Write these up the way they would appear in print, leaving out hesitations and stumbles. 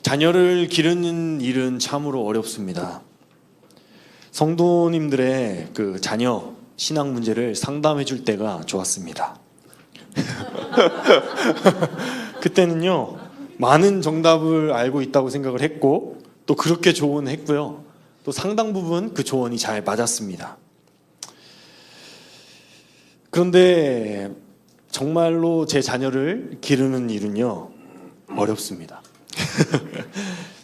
자녀를 기르는 일은 참으로 어렵습니다. 성도님들의 그 자녀 신앙 문제를 상담해 줄 때가 좋았습니다. 그때는요, 많은 정답을 알고 있다고 생각을 했고, 또 그렇게 조언했고요. 또 상당 부분 그 조언이 잘 맞았습니다. 그런데 정말로 제 자녀를 기르는 일은요, 어렵습니다.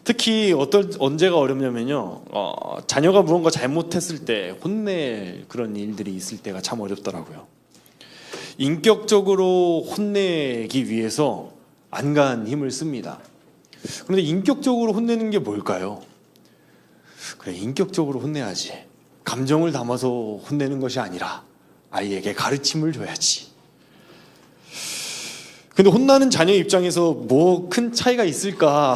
특히 언제가 어렵냐면요, 자녀가 무언가 잘못했을 때 혼낼 그런 일들이 있을 때가 참 어렵더라고요. 인격적으로 혼내기 위해서 안간 힘을 씁니다. 그런데 인격적으로 혼내는 게 뭘까요? 그래, 인격적으로 혼내야지. 감정을 담아서 혼내는 것이 아니라 아이에게 가르침을 줘야지. 근데 혼나는 자녀 입장에서 뭐 큰 차이가 있을까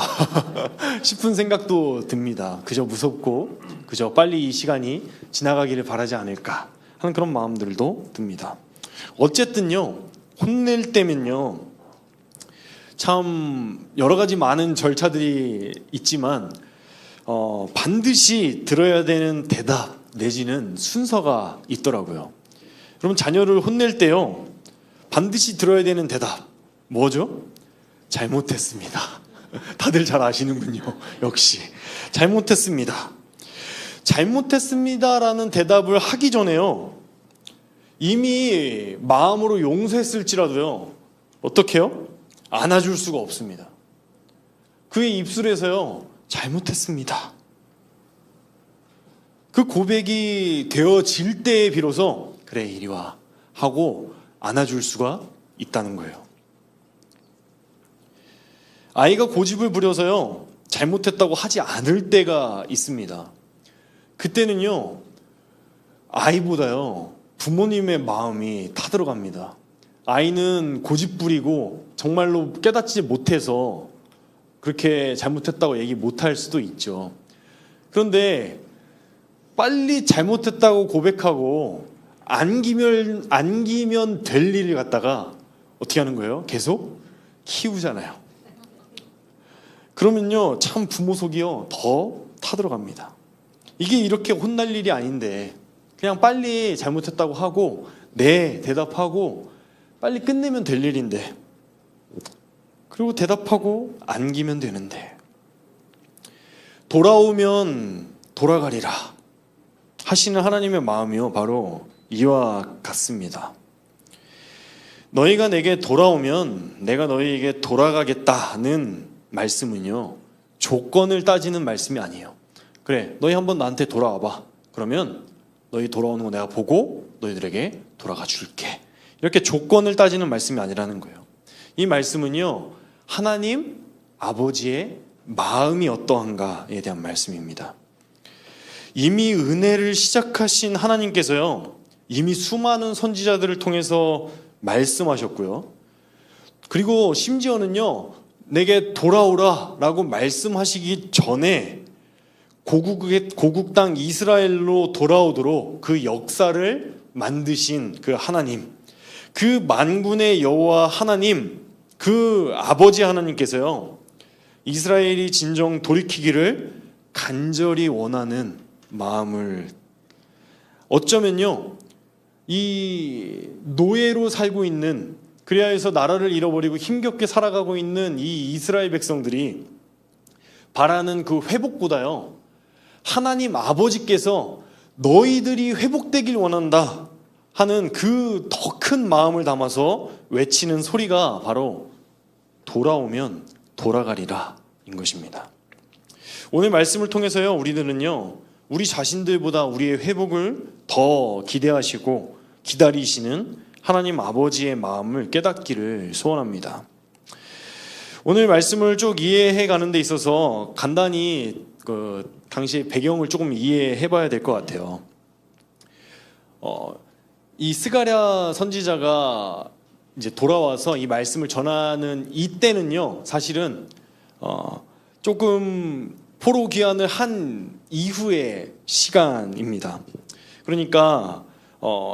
싶은 생각도 듭니다. 그저 무섭고 그저 빨리 이 시간이 지나가기를 바라지 않을까 하는 그런 마음들도 듭니다. 어쨌든요, 혼낼 때면요, 참 여러 가지 많은 절차들이 있지만 반드시 들어야 되는 대답 내지는 순서가 있더라고요. 여러분, 자녀를 혼낼 때요, 반드시 들어야 되는 대답 뭐죠? 잘못했습니다. 다들 잘 아시는군요. 역시 잘못했습니다. 잘못했습니다라는 대답을 하기 전에요, 이미 마음으로 용서했을지라도요, 어떻게 해요? 안아줄 수가 없습니다. 그의 입술에서요, 잘못했습니다, 그 고백이 되어질 때에 비로소 그래, 이리 와 하고 안아줄 수가 있다는 거예요. 아이가 고집을 부려서요, 잘못했다고 하지 않을 때가 있습니다. 그때는요, 아이보다요, 부모님의 마음이 타들어갑니다. 아이는 고집 부리고 정말로 깨닫지 못해서 그렇게 잘못했다고 얘기 못할 수도 있죠. 그런데 빨리 잘못했다고 고백하고 안기면 될 일을 갖다가 어떻게 하는 거예요? 계속 키우잖아요. 그러면요, 참 부모 속이요, 더 타들어갑니다. 이게 이렇게 혼날 일이 아닌데 그냥 빨리 잘못했다고 하고 네 대답하고 빨리 끝내면 될 일인데, 그리고 대답하고 안기면 되는데, 돌아오면 돌아가리라 하시는 하나님의 마음이요, 바로 이와 같습니다. 너희가 내게 돌아오면 내가 너희에게 돌아가겠다는 말씀은요, 조건을 따지는 말씀이 아니에요. 그래, 너희 한번 나한테 돌아와봐. 그러면 너희 돌아오는 거 내가 보고 너희들에게 돌아가 줄게. 이렇게 조건을 따지는 말씀이 아니라는 거예요. 이 말씀은요, 하나님 아버지의 마음이 어떠한가에 대한 말씀입니다. 이미 은혜를 시작하신 하나님께서요, 이미 수많은 선지자들을 통해서 말씀하셨고요, 그리고 심지어는요, 내게 돌아오라 라고 말씀하시기 전에 고국 땅 이스라엘로 돌아오도록 그 역사를 만드신 그 하나님, 그 만군의 여호와 하나님, 그 아버지 하나님께서요, 이스라엘이 진정 돌이키기를 간절히 원하는 마음을, 어쩌면요, 이 노예로 살고 있는, 그래야 해서 나라를 잃어버리고 힘겹게 살아가고 있는 이 이스라엘 백성들이 바라는 그 회복보다요, 하나님 아버지께서 너희들이 회복되길 원한다 하는 그 더 큰 마음을 담아서 외치는 소리가 바로 돌아오면 돌아가리라 인 것입니다. 오늘 말씀을 통해서요, 우리들은요, 우리 자신들보다 우리의 회복을 더 기대하시고 기다리시는 하나님 아버지의 마음을 깨닫기를 소원합니다. 오늘 말씀을 쭉 이해해 가는 데 있어서 간단히 그 당시 배경을 조금 이해해 봐야 될 것 같아요. 이 스가랴 선지자가 이제 돌아와서 이 말씀을 전하는 이때는요, 사실은 조금 포로 귀환을 한 이후의 시간입니다. 그러니까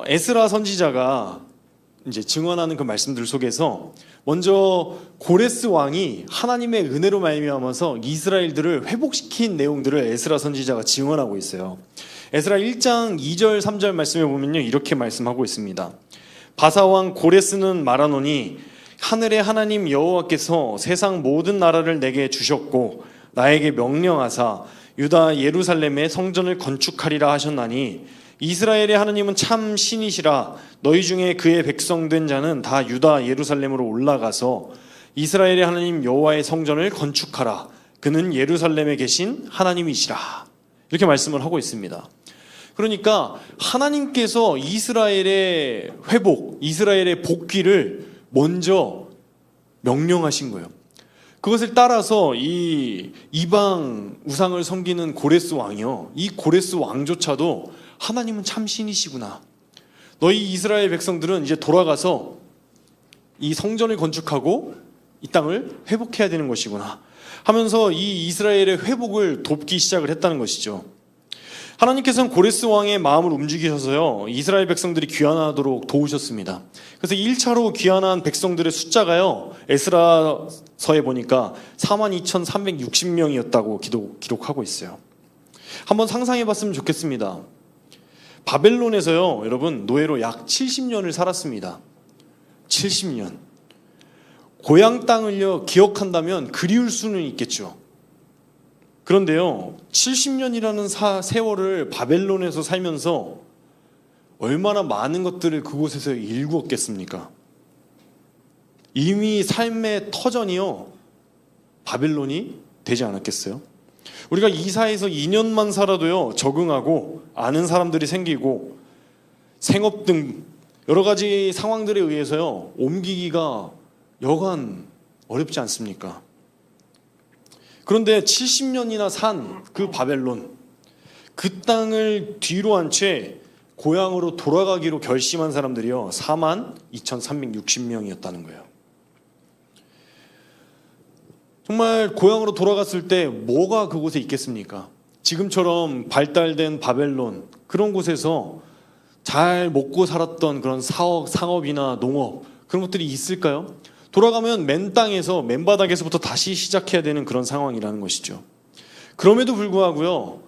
에스라 선지자가 이제 증언하는 그 말씀들 속에서 먼저 고레스 왕이 하나님의 은혜로 말미암아서 이스라엘들을 회복시킨 내용들을 에스라 선지자가 증언하고 있어요. 에스라 1장 2절 3절 말씀에 보면요, 이렇게 말씀하고 있습니다. 바사왕 고레스는 말하노니 하늘의 하나님 여호와께서 세상 모든 나라를 내게 주셨고 나에게 명령하사 유다 예루살렘에 성전을 건축하리라 하셨나니 이스라엘의 하나님은 참 신이시라. 너희 중에 그의 백성된 자는 다 유다 예루살렘으로 올라가서 이스라엘의 하나님 여호와의 성전을 건축하라. 그는 예루살렘에 계신 하나님이시라. 이렇게 말씀을 하고 있습니다. 그러니까 하나님께서 이스라엘의 회복, 이스라엘의 복귀를 먼저 명령하신 거예요. 그것을 따라서 이 이방 우상을 섬기는 고레스 왕이요, 이 고레스 왕조차도 하나님은 참 신이시구나. 너희 이스라엘 백성들은 이제 돌아가서 이 성전을 건축하고 이 땅을 회복해야 되는 것이구나 하면서 이 이스라엘의 회복을 돕기 시작을 했다는 것이죠. 하나님께서는 고레스 왕의 마음을 움직이셔서요, 이스라엘 백성들이 귀환하도록 도우셨습니다. 그래서 1차로 귀환한 백성들의 숫자가요, 에스라서에 보니까 42,360명이었다고 기록하고 있어요. 한번 상상해 봤으면 좋겠습니다. 바벨론에서요, 여러분, 노예로 약 70년을 살았습니다. 70년. 고향 땅을요, 기억한다면 그리울 수는 있겠죠. 그런데요, 70년이라는 세월을 바벨론에서 살면서 얼마나 많은 것들을 그곳에서 일구었겠습니까? 이미 삶의 터전이요, 바벨론이 되지 않았겠어요? 우리가 이사해서 2년만 살아도요, 적응하고 아는 사람들이 생기고 생업 등 여러 가지 상황들에 의해서요, 옮기기가 여간 어렵지 않습니까? 그런데 70년이나 산 그 바벨론, 그 땅을 뒤로 한 채 고향으로 돌아가기로 결심한 사람들이요, 42,360명이었다는 거예요. 정말 고향으로 돌아갔을 때 뭐가 그곳에 있겠습니까? 지금처럼 발달된 바벨론, 그런 곳에서 잘 먹고 살았던 그런 상업이나 농업, 그런 것들이 있을까요? 돌아가면 맨 땅에서, 맨바닥에서부터 다시 시작해야 되는 그런 상황이라는 것이죠. 그럼에도 불구하고요,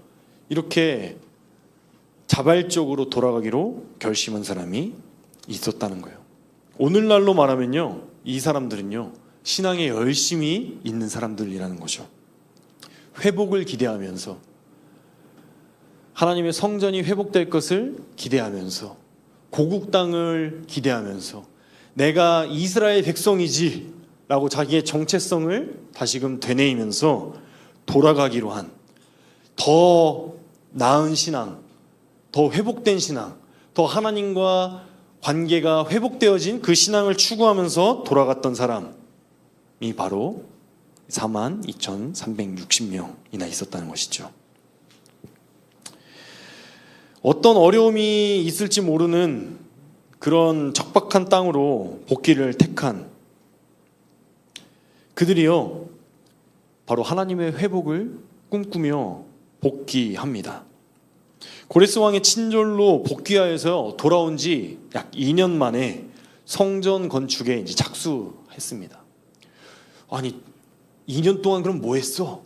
이렇게 자발적으로 돌아가기로 결심한 사람이 있었다는 거예요. 오늘날로 말하면요, 이 사람들은요, 신앙에 열심히 있는 사람들이라는 거죠. 회복을 기대하면서, 하나님의 성전이 회복될 것을 기대하면서, 고국 땅을 기대하면서, 내가 이스라엘 백성이지 라고 자기의 정체성을 다시금 되뇌이면서 돌아가기로 한 더 나은 신앙, 더 회복된 신앙, 더 하나님과 관계가 회복되어진 그 신앙을 추구하면서 돌아갔던 사람이 바로 42,360명이나 있었다는 것이죠. 어떤 어려움이 있을지 모르는 그런 척박한 땅으로 복귀를 택한 그들이요, 바로 하나님의 회복을 꿈꾸며 복귀합니다. 고레스 왕의 친절로 복귀하여서 돌아온 지 약 2년 만에 성전 건축에 이제 착수했습니다. 아니, 2년 동안 그럼 뭐 했어?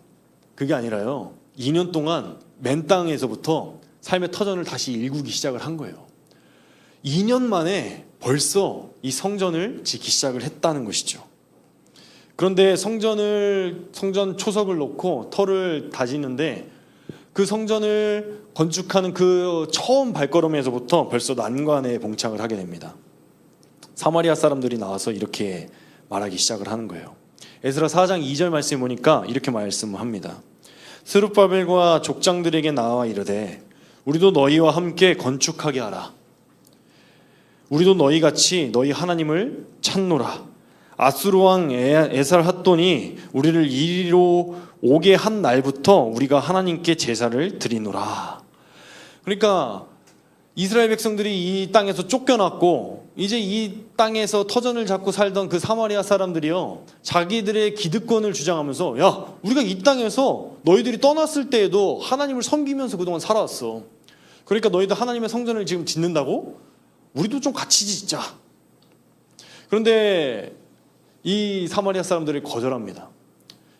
그게 아니라요, 2년 동안 맨 땅에서부터 삶의 터전을 다시 일구기 시작을 한 거예요. 2년 만에 벌써 이 성전을 짓기 시작을 했다는 것이죠. 그런데 성전 초석을 놓고 터를 다지는데 그 성전을 건축하는 그 처음 발걸음에서부터 벌써 난관에 봉착을 하게 됩니다. 사마리아 사람들이 나와서 이렇게 말하기 시작을 하는 거예요. 에스라 4장 2절 말씀에 보니까 이렇게 말씀합니다. 스룹바벨과 족장들에게 나와 이르되 우리도 너희와 함께 건축하게 하라. 우리도 너희같이 너희 하나님을 찾노라. 아수르 왕 에살핫돈이 우리를 이리로 오게 한 날부터 우리가 하나님께 제사를 드리노라. 그러니까 이스라엘 백성들이 이 땅에서 쫓겨났고 이제 이 땅에서 터전을 잡고 살던 그 사마리아 사람들이요, 자기들의 기득권을 주장하면서, 야, 우리가 이 땅에서 너희들이 떠났을 때에도 하나님을 섬기면서 그동안 살아왔어. 그러니까 너희들 하나님의 성전을 지금 짓는다고? 우리도 좀 같이 짓자. 그런데 이 사마리아 사람들이 거절합니다.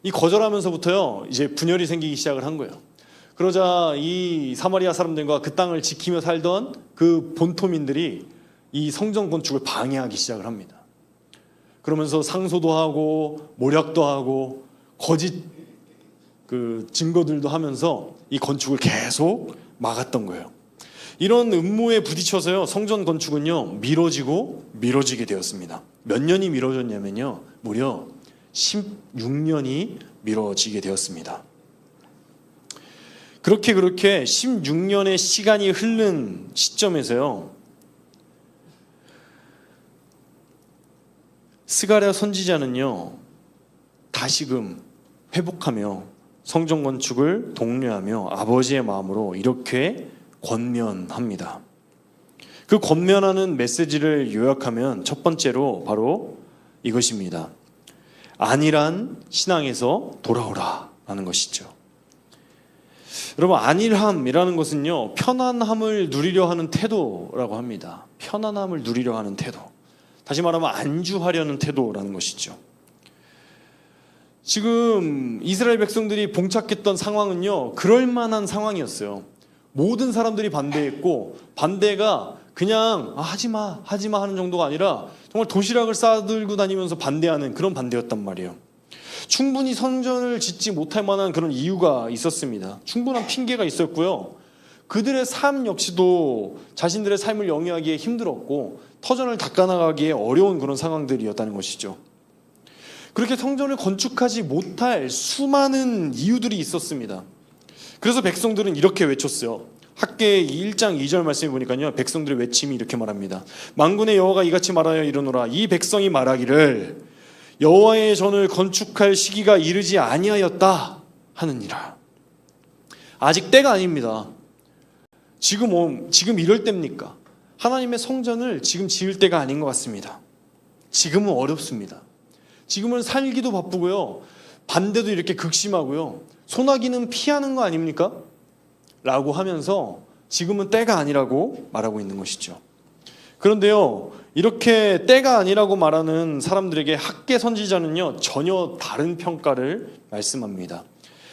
이 거절하면서부터요, 이제 분열이 생기기 시작을 한 거예요. 그러자 이 사마리아 사람들과 그 땅을 지키며 살던 그 본토민들이 이 성전 건축을 방해하기 시작을 합니다. 그러면서 상소도 하고 모략도 하고 거짓 그 증거들도 하면서 이 건축을 계속 막았던 거예요. 이런 음모에 부딪혀서요, 성전 건축은요, 미뤄지게 되었습니다. 몇 년이 미뤄졌냐면요, 무려 16년이 미뤄지게 되었습니다. 그렇게 16년의 시간이 흐른 시점에서요, 스가랴 선지자는요, 다시금 회복하며 성전 건축을 독려하며 아버지의 마음으로 이렇게 권면합니다. 그 권면하는 메시지를 요약하면 첫 번째로 바로 이것입니다. 안일한 신앙에서 돌아오라 라는 것이죠. 여러분, 안일함이라는 것은요, 편안함을 누리려 하는 태도라고 합니다. 편안함을 누리려 하는 태도. 다시 말하면 안주하려는 태도라는 것이죠. 지금 이스라엘 백성들이 봉착했던 상황은요, 그럴 만한 상황이었어요. 모든 사람들이 반대했고, 반대가 그냥 하지마 하는 정도가 아니라 정말 도시락을 싸들고 다니면서 반대하는 그런 반대였단 말이에요. 충분히 성전을 짓지 못할 만한 그런 이유가 있었습니다. 충분한 핑계가 있었고요. 그들의 삶 역시도 자신들의 삶을 영위하기에 힘들었고 터전을 닦아나가기에 어려운 그런 상황들이었다는 것이죠. 그렇게 성전을 건축하지 못할 수많은 이유들이 있었습니다. 그래서 백성들은 이렇게 외쳤어요. 학개의 1장 2절 말씀에 보니까요, 백성들의 외침이 이렇게 말합니다. 만군의 여호와가 이같이 말하여 이르노라. 이 백성이 말하기를 여호와의 전을 건축할 시기가 이르지 아니하였다 하느니라. 아직 때가 아닙니다. 지금 이럴 때입니까? 하나님의 성전을 지금 지을 때가 아닌 것 같습니다. 지금은 어렵습니다. 지금은 살기도 바쁘고요, 반대도 이렇게 극심하고요, 소나기는 피하는 거 아닙니까? 라고 하면서 지금은 때가 아니라고 말하고 있는 것이죠. 그런데요, 이렇게 때가 아니라고 말하는 사람들에게 학개 선지자는요, 전혀 다른 평가를 말씀합니다.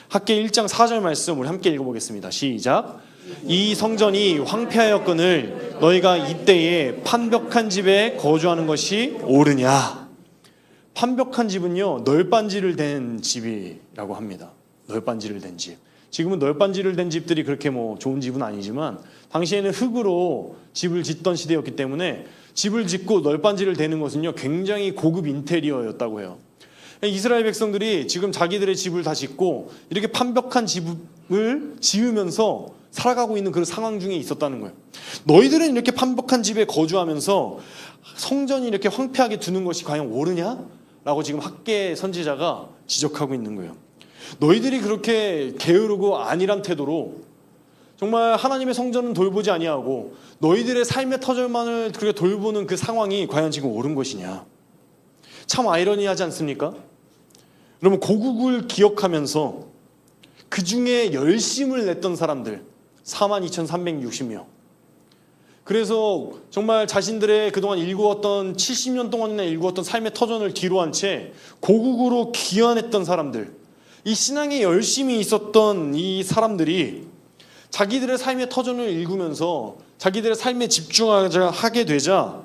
학개 1장 4절 말씀 우리 함께 읽어보겠습니다. 시작. 이 성전이 황폐하였거늘 너희가 이때에 판벽한 집에 거주하는 것이 옳으냐. 판벽한 집은요, 널빤지를 댄 집이라고 합니다. 널빤지를 댄 집. 지금은 널빤지를 댄 집들이 그렇게 좋은 집은 아니지만 당시에는 흙으로 집을 짓던 시대였기 때문에 집을 짓고 널빤지를 대는 것은요, 굉장히 고급 인테리어였다고 해요. 이스라엘 백성들이 지금 자기들의 집을 다 짓고 이렇게 판벽한 집을 지으면서 살아가고 있는 그런 상황 중에 있었다는 거예요. 너희들은 이렇게 판벽한 집에 거주하면서 성전이 이렇게 황폐하게 두는 것이 과연 옳으냐? 라고 지금 학개 선지자가 지적하고 있는 거예요. 너희들이 그렇게 게으르고 안일한 태도로 정말 하나님의 성전은 돌보지 아니하고 너희들의 삶의 터전만을 그렇게 돌보는 그 상황이 과연 지금 옳은 것이냐. 참 아이러니하지 않습니까? 여러분, 고국을 기억하면서 그 중에 열심을 냈던 사람들 42,360명. 그래서 정말 자신들의 그동안 일구었던 70년 동안이나 일구었던 삶의 터전을 뒤로 한 채 고국으로 귀환했던 사람들, 이 신앙에 열심히 있었던 이 사람들이 자기들의 삶의 터전을 읽으면서 자기들의 삶에 집중하게 되자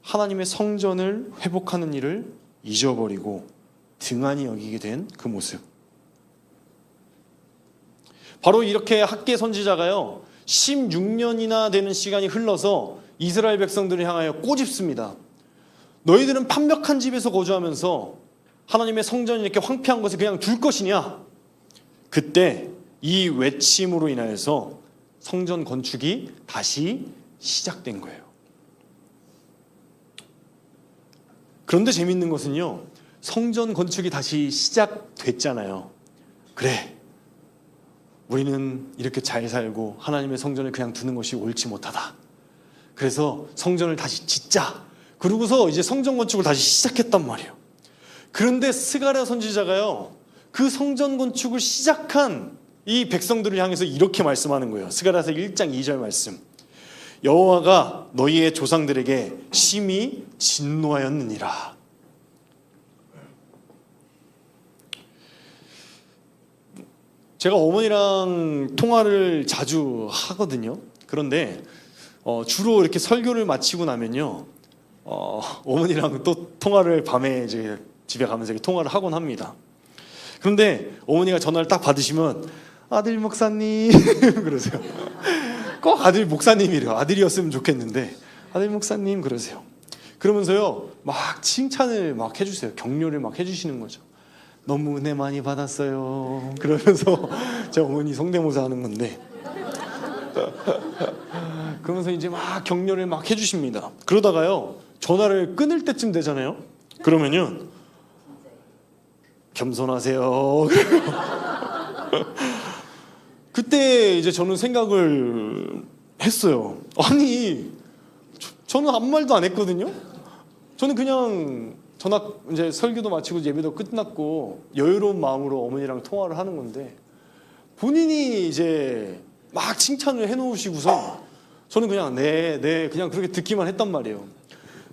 하나님의 성전을 회복하는 일을 잊어버리고 등한히 여기게 된 그 모습. 바로 이렇게 학개 선지자가요, 16년이나 되는 시간이 흘러서 이스라엘 백성들을 향하여 꼬집습니다. 너희들은 판벽한 집에서 거주하면서 하나님의 성전이 이렇게 황폐한 것을 그냥 둘 것이냐? 그때 이 외침으로 인하여서 성전 건축이 다시 시작된 거예요. 그런데 재밌는 것은요, 성전 건축이 다시 시작됐잖아요. 그래, 우리는 이렇게 잘 살고 하나님의 성전을 그냥 두는 것이 옳지 못하다. 그래서 성전을 다시 짓자. 그러고서 이제 성전 건축을 다시 시작했단 말이에요. 그런데 스가랴 선지자가요, 그 성전 건축을 시작한 이 백성들을 향해서 이렇게 말씀하는 거예요. 스가랴서 1장 2절 말씀. 여호와가 너희의 조상들에게 심히 진노하였느니라. 제가 어머니랑 통화를 자주 하거든요. 그런데 주로 이렇게 설교를 마치고 나면요, 어머니랑 또 통화를 밤에 이제 집에 가면서 이렇게 통화를 하곤 합니다. 그런데 어머니가 전화를 딱 받으시면 아들 목사님 그러세요. 꼭 아들 목사님이래요. 아들이었으면 좋겠는데 아들 목사님 그러세요. 그러면서요 막 칭찬을 막 해주세요. 격려를 막 해주시는 거죠. 너무 은혜 많이 받았어요. 그러면서 제 어머니 성대모사 하는 건데 그러면서 이제 막 격려를 막 해주십니다. 그러다가요 전화를 끊을 때쯤 되잖아요. 그러면요 겸손하세요. 그때 이제 저는 생각을 했어요. 아니 저는 아무 말도 안 했거든요. 저는 그냥 전화 이제 설교도 마치고 예배도 끝났고 여유로운 마음으로 어머니랑 통화를 하는 건데 본인이 이제 막 칭찬을 해놓으시고서 저는 그냥 네 그냥 그렇게 듣기만 했단 말이에요.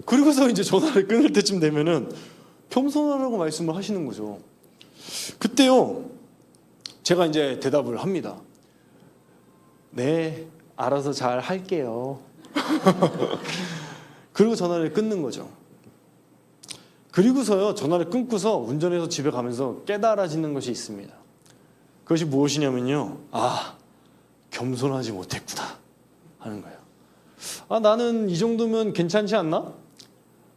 그리고서 이제 전화를 끊을 때쯤 되면은 겸손하라고 말씀을 하시는 거죠. 그때요 제가 이제 대답을 합니다. 네 알아서 잘 할게요. 그리고 전화를 끊는 거죠. 그리고서요 전화를 끊고서 운전해서 집에 가면서 깨달아지는 것이 있습니다. 그것이 무엇이냐면요, 아 겸손하지 못했구나 하는 거예요. 아 나는 이 정도면 괜찮지 않나?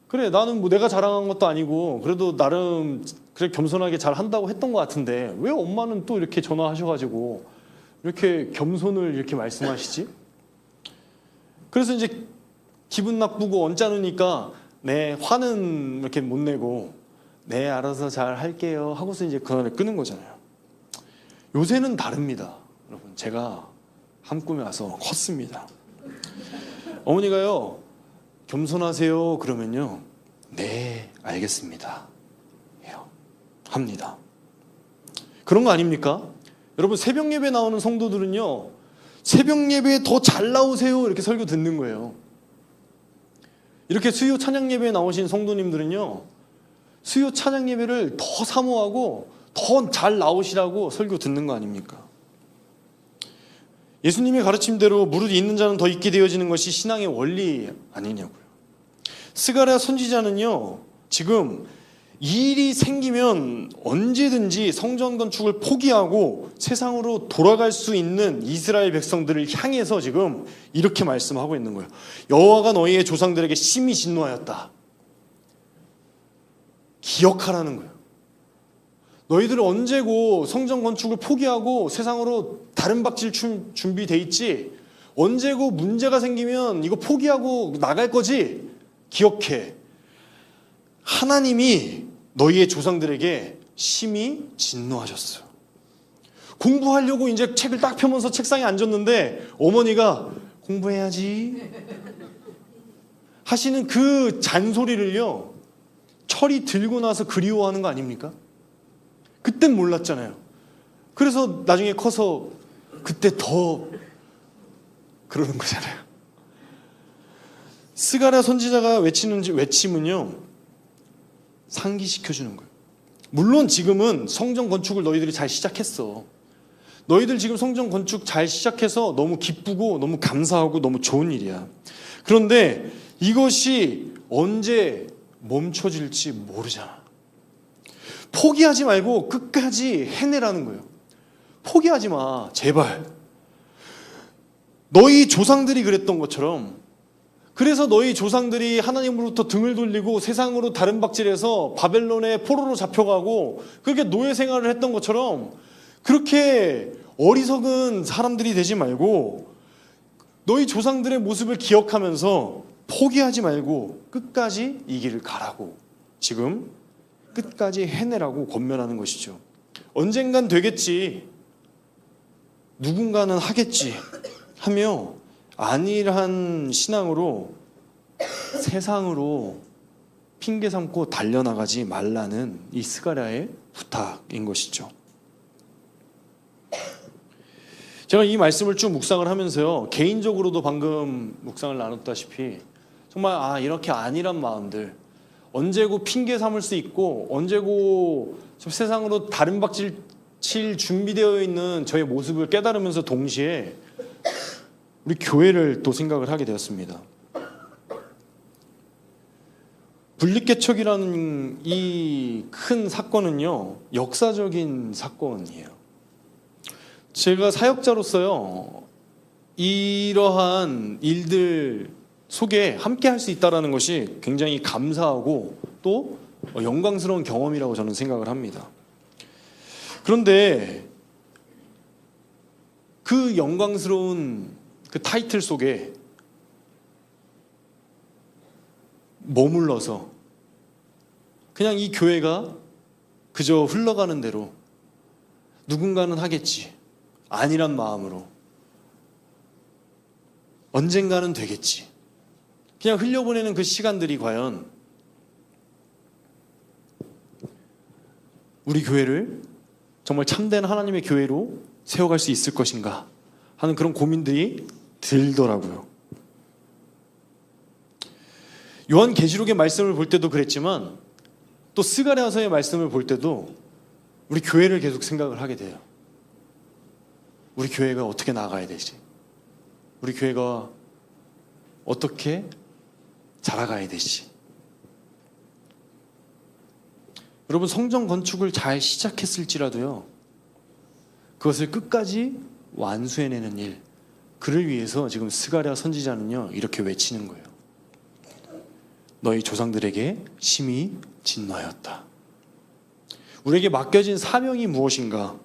그래 나는 뭐 내가 자랑한 것도 아니고 그래도 나름 그래 겸손하게 잘 한다고 했던 것 같은데 왜 엄마는 또 이렇게 전화하셔가지고 이렇게 겸손을 이렇게 말씀하시지? 그래서 이제 기분 나쁘고 언짢으니까 네 화는 이렇게 못 내고 네 알아서 잘 할게요 하고서 이제 전화를 끄는 거잖아요. 요새는 다릅니다. 여러분 제가 한 꿈에 와서 컸습니다. 어머니가요 겸손하세요 그러면요 네 알겠습니다 해요. 합니다. 그런 거 아닙니까? 여러분 새벽 예배 나오는 성도들은요 새벽 예배에 더 잘 나오세요 이렇게 설교 듣는 거예요. 이렇게 수요 찬양 예배에 나오신 성도님들은요 수요 찬양 예배를 더 사모하고 더 잘 나오시라고 설교 듣는 거 아닙니까? 예수님의 가르침대로 무릇 있는 자는 더 있게 되어지는 것이 신앙의 원리 아니냐고요. 스가랴 선지자는요 지금 일이 생기면 언제든지 성전 건축을 포기하고 세상으로 돌아갈 수 있는 이스라엘 백성들을 향해서 지금 이렇게 말씀하고 있는 거예요. 여호와가 너희의 조상들에게 심히 진노하였다. 기억하라는 거예요. 너희들은 언제고 성전 건축을 포기하고 세상으로 다른 박질 준비돼 있지? 언제고 문제가 생기면 이거 포기하고 나갈 거지? 기억해. 하나님이 너희의 조상들에게 심히 진노하셨어요. 공부하려고 이제 책을 딱 펴면서 책상에 앉았는데 어머니가 공부해야지 하시는 그 잔소리를요 철이 들고 나서 그리워하는 거 아닙니까? 그땐 몰랐잖아요. 그래서 나중에 커서 그때 더 그러는 거잖아요. 스가랴 선지자가 외치는 외침은요 상기시켜주는 거예요. 물론 지금은 성전 건축을 너희들이 잘 시작했어. 너희들 지금 성전 건축 잘 시작해서 너무 기쁘고 너무 감사하고 너무 좋은 일이야. 그런데 이것이 언제 멈춰질지 모르잖아. 포기하지 말고 끝까지 해내라는 거예요. 포기하지 마 제발. 너희 조상들이 그랬던 것처럼, 그래서 너희 조상들이 하나님으로부터 등을 돌리고 세상으로 다른 박질해서 바벨론의 포로로 잡혀가고 그렇게 노예 생활을 했던 것처럼 그렇게 어리석은 사람들이 되지 말고 너희 조상들의 모습을 기억하면서 포기하지 말고 끝까지 이 길을 가라고 지금 끝까지 해내라고 권면하는 것이죠. 언젠간 되겠지, 누군가는 하겠지 하며 안일한 신앙으로 세상으로 핑계 삼고 달려나가지 말라는 이 스가랴의 부탁인 것이죠. 제가 이 말씀을 쭉 묵상을 하면서요 개인적으로도 방금 묵상을 나눴다시피 정말 이렇게 안일한 마음들, 언제고 핑계 삼을 수 있고 언제고 세상으로 다른 박질 칠 준비되어 있는 저의 모습을 깨달으면서 동시에 우리 교회를 또 생각을 하게 되었습니다. 분립개척이라는 이 큰 사건은요, 역사적인 사건이에요. 제가 사역자로서요, 이러한 일들 속에 함께 할 수 있다는 것이 굉장히 감사하고 또 영광스러운 경험이라고 저는 생각을 합니다. 그런데 그 영광스러운 그 타이틀 속에 머물러서 그냥 이 교회가 그저 흘러가는 대로 누군가는 하겠지, 아니란 마음으로 언젠가는 되겠지, 그냥 흘려보내는 그 시간들이 과연 우리 교회를 정말 참된 하나님의 교회로 세워갈 수 있을 것인가 하는 그런 고민들이 들더라고요. 요한계시록의 말씀을 볼 때도 그랬지만 또 스가랴서의 말씀을 볼 때도 우리 교회를 계속 생각을 하게 돼요. 우리 교회가 어떻게 나아가야 되지? 우리 교회가 어떻게 자라가야 되지? 여러분, 성전 건축을 잘 시작했을지라도요, 그것을 끝까지 완수해내는 일, 그를 위해서 지금 스가랴 선지자는요 이렇게 외치는 거예요. 너희 조상들에게 심히 진노하였다. 우리에게 맡겨진 사명이 무엇인가?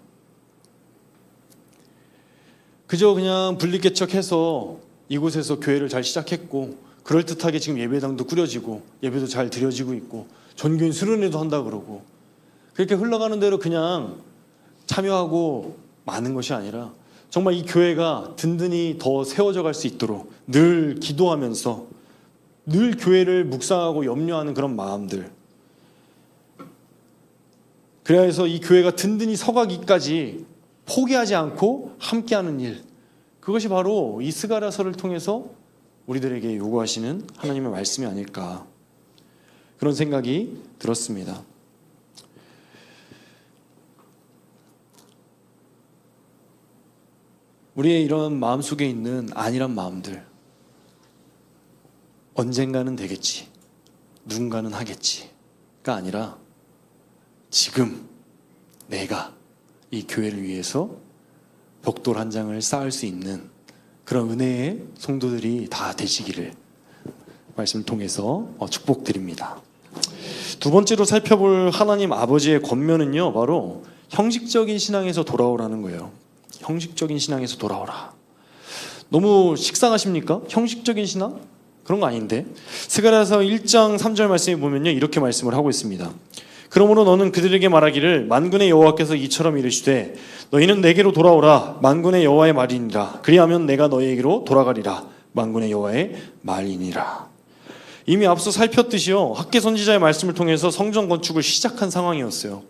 그저 그냥 분립개척해서 이곳에서 교회를 잘 시작했고 그럴듯하게 지금 예배당도 꾸려지고 예배도 잘 드려지고 있고 전교인 수련회도 한다 그러고 그렇게 흘러가는 대로 그냥 참여하고 마는 것이 아니라 정말 이 교회가 든든히 더 세워져 갈 수 있도록 늘 기도하면서 늘 교회를 묵상하고 염려하는 그런 마음들, 그래서 이 교회가 든든히 서가기까지 포기하지 않고 함께하는 일, 그것이 바로 이 스가랴서를 통해서 우리들에게 요구하시는 하나님의 말씀이 아닐까, 그런 생각이 들었습니다. 우리의 이런 마음속에 있는 안일한 마음들, 언젠가는 되겠지, 누군가는 하겠지가 아니라 지금 내가 이 교회를 위해서 벽돌 한 장을 쌓을 수 있는 그런 은혜의 성도들이 다 되시기를 말씀을 통해서 축복드립니다. 두 번째로 살펴볼 하나님 아버지의 권면은요, 바로 형식적인 신앙에서 돌아오라는 거예요. 형식적인 신앙에서 돌아오라. 너무 식상하십니까? 형식적인 신앙? 그런 거 아닌데. 스가랴서 1장 3절 말씀에 보면요, 이렇게 말씀을 하고 있습니다. 그러므로 너는 그들에게 말하기를 만군의 여호와께서 이처럼 이르시되 너희는 내게로 돌아오라. 만군의 여호와의 말이니라. 그리하면 내가 너희에게로 돌아가리라. 만군의 여호와의 말이니라. 이미 앞서 살폈듯이요, 학개 선지자의 말씀을 통해서 성전 건축을 시작한 상황이었어요.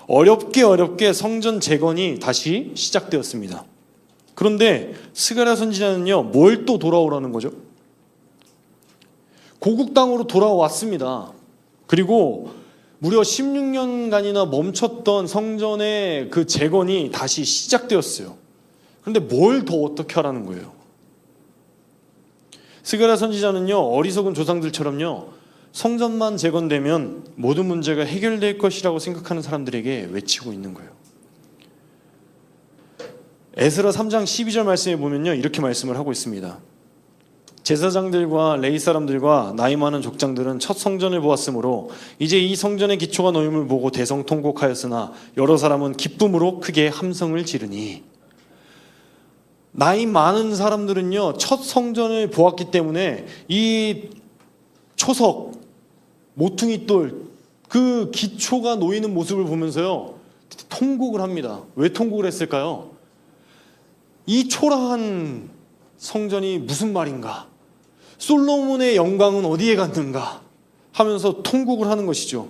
어렵게 성전 재건이 다시 시작되었습니다. 그런데 스가랴 선지자는요, 뭘 또 돌아오라는 거죠? 고국 땅으로 돌아왔습니다. 그리고 무려 16년간이나 멈췄던 성전의 그 재건이 다시 시작되었어요. 그런데 뭘 더 어떻게 하라는 거예요? 스가랴 선지자는요, 어리석은 조상들처럼요, 성전만 재건되면 모든 문제가 해결될 것이라고 생각하는 사람들에게 외치고 있는 거예요. 에스라 3장 12절 말씀에 보면요, 이렇게 말씀을 하고 있습니다. 제사장들과 레위 사람들과 나이 많은 족장들은 첫 성전을 보았으므로 이제 이 성전의 기초가 놓임을 보고 대성통곡하였으나 여러 사람은 기쁨으로 크게 함성을 지르니. 나이 많은 사람들은요, 첫 성전을 보았기 때문에 이 초석, 모퉁이돌, 그 기초가 놓이는 모습을 보면서요, 통곡을 합니다. 왜 통곡을 했을까요? 이 초라한 성전이 무슨 말인가? 솔로몬의 영광은 어디에 갔는가? 하면서 통곡을 하는 것이죠.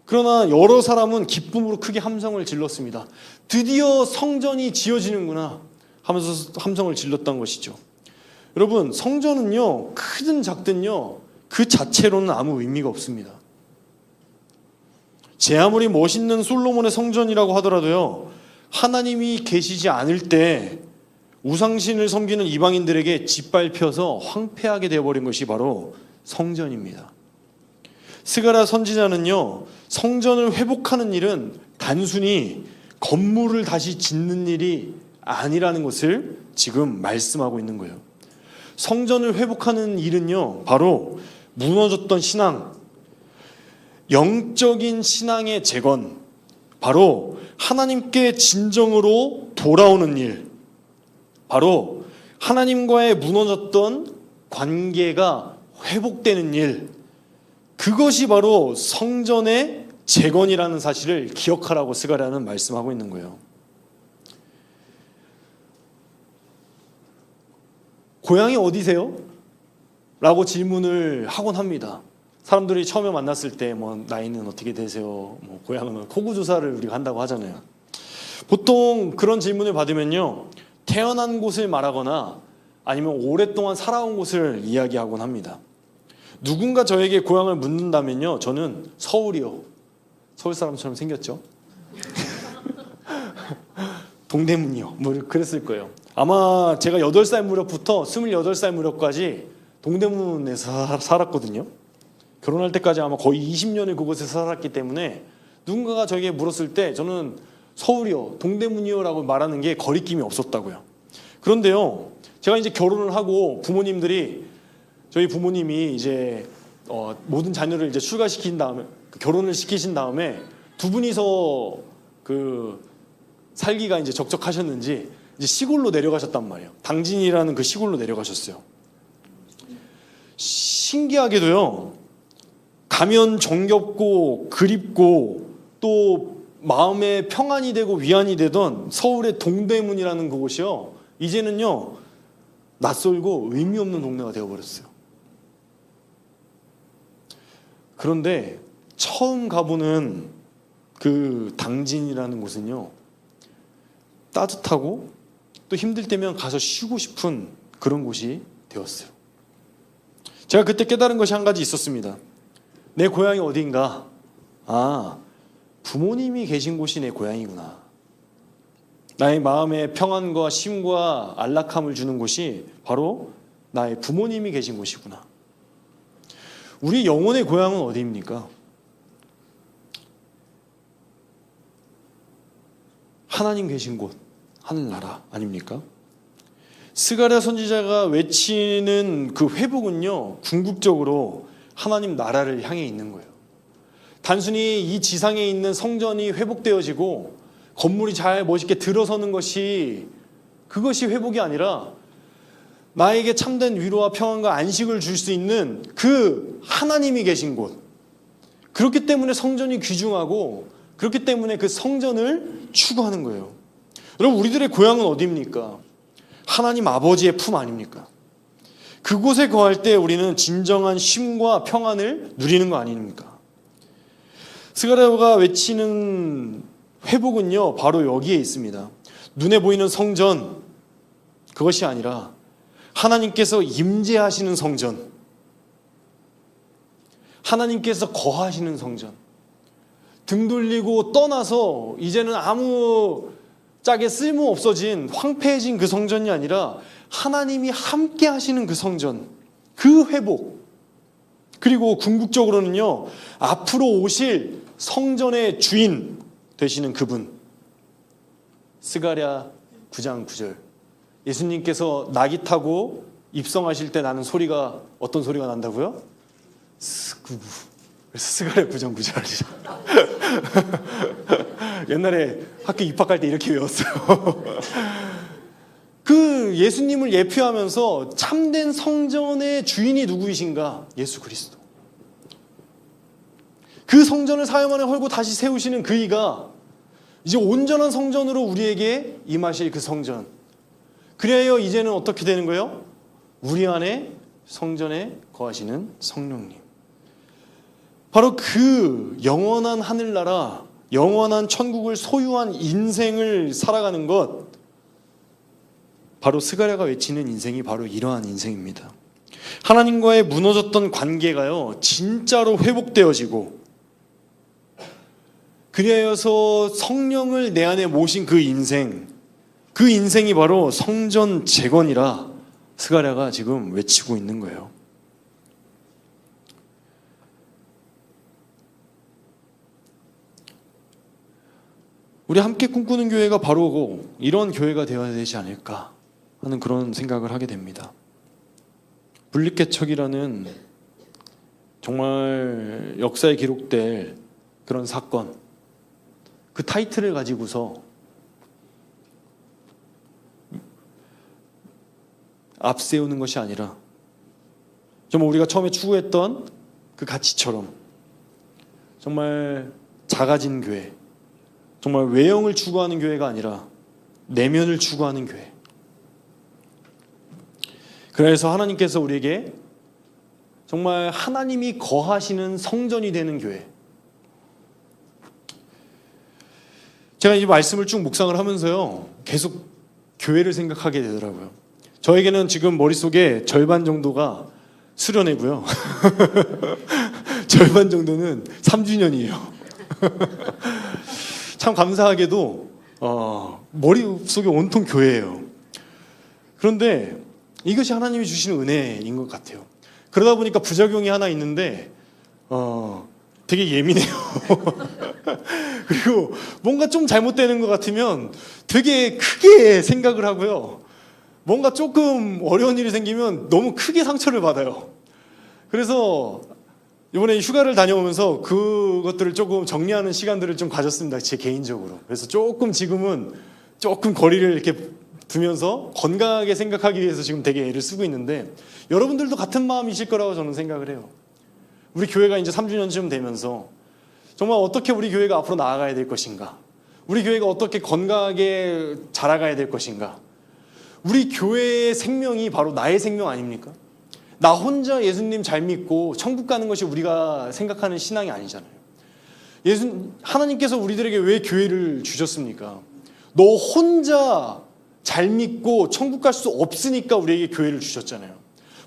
그러나 여러 사람은 기쁨으로 크게 함성을 질렀습니다. 드디어 성전이 지어지는구나 하면서 함성을 질렀던 것이죠. 여러분, 성전은요, 크든 작든요, 그 자체로는 아무 의미가 없습니다. 제 아무리 멋있는 솔로몬의 성전이라고 하더라도요, 하나님이 계시지 않을 때 우상신을 섬기는 이방인들에게 짓밟혀서 황폐하게 되어버린 것이 바로 성전입니다. 스가랴 선지자는요, 성전을 회복하는 일은 단순히 건물을 다시 짓는 일이 아니라는 것을 지금 말씀하고 있는 거예요. 성전을 회복하는 일은요, 바로 무너졌던 신앙, 영적인 신앙의 재건, 바로 하나님께 진정으로 돌아오는 일, 바로 하나님과의 무너졌던 관계가 회복되는 일, 그것이 바로 성전의 재건이라는 사실을 기억하라고 스가랴는 말씀하고 있는 거예요. 고향이 어디세요? 라고 질문을 하곤 합니다. 사람들이 처음에 만났을 때 나이는 어떻게 되세요? 고향은 호구조사를 우리가 한다고 하잖아요. 보통 그런 질문을 받으면요, 태어난 곳을 말하거나 아니면 오랫동안 살아온 곳을 이야기하곤 합니다. 누군가 저에게 고향을 묻는다면요, 저는 서울이요. 서울 사람처럼 생겼죠? 동대문이요. 그랬을 거예요. 아마 제가 8살 무렵부터 28살 무렵까지 동대문에서 살았거든요. 결혼할 때까지 아마 거의 20년을 그곳에서 살았기 때문에 누군가가 저에게 물었을 때 저는 서울이요, 동대문이요 라고 말하는 게 거리낌이 없었다고요. 그런데요, 제가 이제 결혼을 하고 부모님들이, 저희 부모님이 이제 모든 자녀를 이제 출가시킨 다음에, 결혼을 시키신 다음에 두 분이서 살기가 이제 적적하셨는지 이제 시골로 내려가셨단 말이에요. 당진이라는 그 시골로 내려가셨어요. 신기하게도요, 가면 정겹고 그립고 또 마음에 평안이 되고 위안이 되던 서울의 동대문이라는 그곳이요, 이제는요 낯설고 의미 없는 동네가 되어버렸어요. 그런데 처음 가보는 그 당진이라는 곳은요, 따뜻하고 또 힘들 때면 가서 쉬고 싶은 그런 곳이 되었어요. 제가 그때 깨달은 것이 한 가지 있었습니다. 내 고향이 어디인가? 부모님이 계신 곳이 내 고향이구나. 나의 마음의 평안과 쉼과 안락함을 주는 곳이 바로 나의 부모님이 계신 곳이구나. 우리 영혼의 고향은 어디입니까? 하나님 계신 곳, 하늘나라 아닙니까? 스가랴 선지자가 외치는 그 회복은요, 궁극적으로 하나님 나라를 향해 있는 거예요. 단순히 이 지상에 있는 성전이 회복되어지고 건물이 잘 멋있게 들어서는 것이, 그것이 회복이 아니라 나에게 참된 위로와 평안과 안식을 줄 수 있는 그 하나님이 계신 곳, 그렇기 때문에 성전이 귀중하고 그렇기 때문에 그 성전을 추구하는 거예요. 여러분, 우리들의 고향은 어디입니까? 하나님 아버지의 품 아닙니까? 그곳에 거할 때 우리는 진정한 쉼과 평안을 누리는 거 아닙니까? 스가랴가 외치는 회복은요, 바로 여기에 있습니다. 눈에 보이는 성전, 그것이 아니라 하나님께서 임재하시는 성전, 하나님께서 거하시는 성전, 등 돌리고 떠나서 이제는 아무 짝에 쓸모 없어진 황폐해진 그 성전이 아니라 하나님이 함께 하시는 그 성전, 그 회복, 그리고 궁극적으로는요, 앞으로 오실 성전의 주인 되시는 그분. 스가랴 9장 9절, 예수님께서 낙이 타고 입성하실 때 나는 소리가, 어떤 소리가 난다고요? 스구부. 그래서 스가랴 9장 9절이죠. 옛날에 학교 입학할 때 이렇게 외웠어요. 그 예수님을 예표하면서 참된 성전의 주인이 누구이신가? 예수 그리스도. 그 성전을 사흘 헐고 다시 세우시는 그이가 이제 온전한 성전으로 우리에게 임하실 그 성전. 그래야 이제는 어떻게 되는 거예요? 우리 안에 성전에 거하시는 성령님. 바로 그 영원한 하늘나라, 영원한 천국을 소유한 인생을 살아가는 것, 바로 스가랴가 외치는 인생이 바로 이러한 인생입니다. 하나님과의 무너졌던 관계가요, 진짜로 회복되어지고 그리하여서 성령을 내 안에 모신 그 인생이 바로 성전 재건이라 스가랴가 지금 외치고 있는 거예요. 우리 함께 꿈꾸는 교회가 바로 이런 교회가 되어야 되지 않을까 하는 그런 생각을 하게 됩니다. 분립개척이라는 정말 역사에 기록될 그런 사건, 그 타이틀을 가지고서 앞세우는 것이 아니라 정말 우리가 처음에 추구했던 그 가치처럼 정말 작아진 교회, 정말 외형을 추구하는 교회가 아니라 내면을 추구하는 교회. 그래서 하나님께서 우리에게 정말 하나님이 거하시는 성전이 되는 교회. 제가 이 말씀을 쭉 묵상을 하면서요, 계속 교회를 생각하게 되더라고요. 저에게는 지금 머릿속에 절반 정도가 수련회고요. 절반 정도는 3주년이에요. 참 감사하게도 머릿속에 온통 교회예요. 그런데 이것이 하나님이 주시는 은혜인 것 같아요. 그러다 보니까 부작용이 하나 있는데 되게 예민해요. 그리고 뭔가 좀 잘못되는 것 같으면 되게 크게 생각을 하고요. 뭔가 조금 어려운 일이 생기면 너무 크게 상처를 받아요. 그래서 이번에 휴가를 다녀오면서 그것들을 조금 정리하는 시간들을 좀 가졌습니다. 제 개인적으로. 그래서 조금 지금은 조금 거리를 이렇게 두면서 건강하게 생각하기 위해서 지금 되게 애를 쓰고 있는데, 여러분들도 같은 마음이실 거라고 저는 생각을 해요. 우리 교회가 이제 3주년쯤 되면서 정말 어떻게 우리 교회가 앞으로 나아가야 될 것인가, 우리 교회가 어떻게 건강하게 자라가야 될 것인가. 우리 교회의 생명이 바로 나의 생명 아닙니까? 나 혼자 예수님 잘 믿고 천국 가는 것이 우리가 생각하는 신앙이 아니잖아요. 하나님께서 우리들에게 왜 교회를 주셨습니까? 너 혼자 잘 믿고 천국 갈 수 없으니까 우리에게 교회를 주셨잖아요.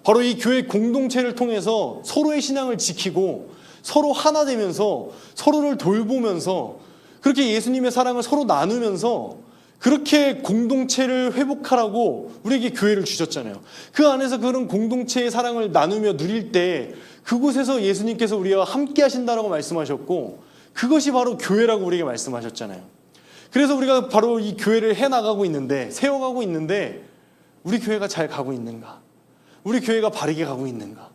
바로 이 교회 공동체를 통해서 서로의 신앙을 지키고 서로 하나 되면서 서로를 돌보면서 그렇게 예수님의 사랑을 서로 나누면서 그렇게 공동체를 회복하라고 우리에게 교회를 주셨잖아요. 그 안에서 그런 공동체의 사랑을 나누며 누릴 때 그곳에서 예수님께서 우리와 함께 하신다라고 말씀하셨고, 그것이 바로 교회라고 우리에게 말씀하셨잖아요. 그래서 우리가 바로 이 교회를 해나가고 있는데, 세워가고 있는데, 우리 교회가 잘 가고 있는가? 우리 교회가 바르게 가고 있는가?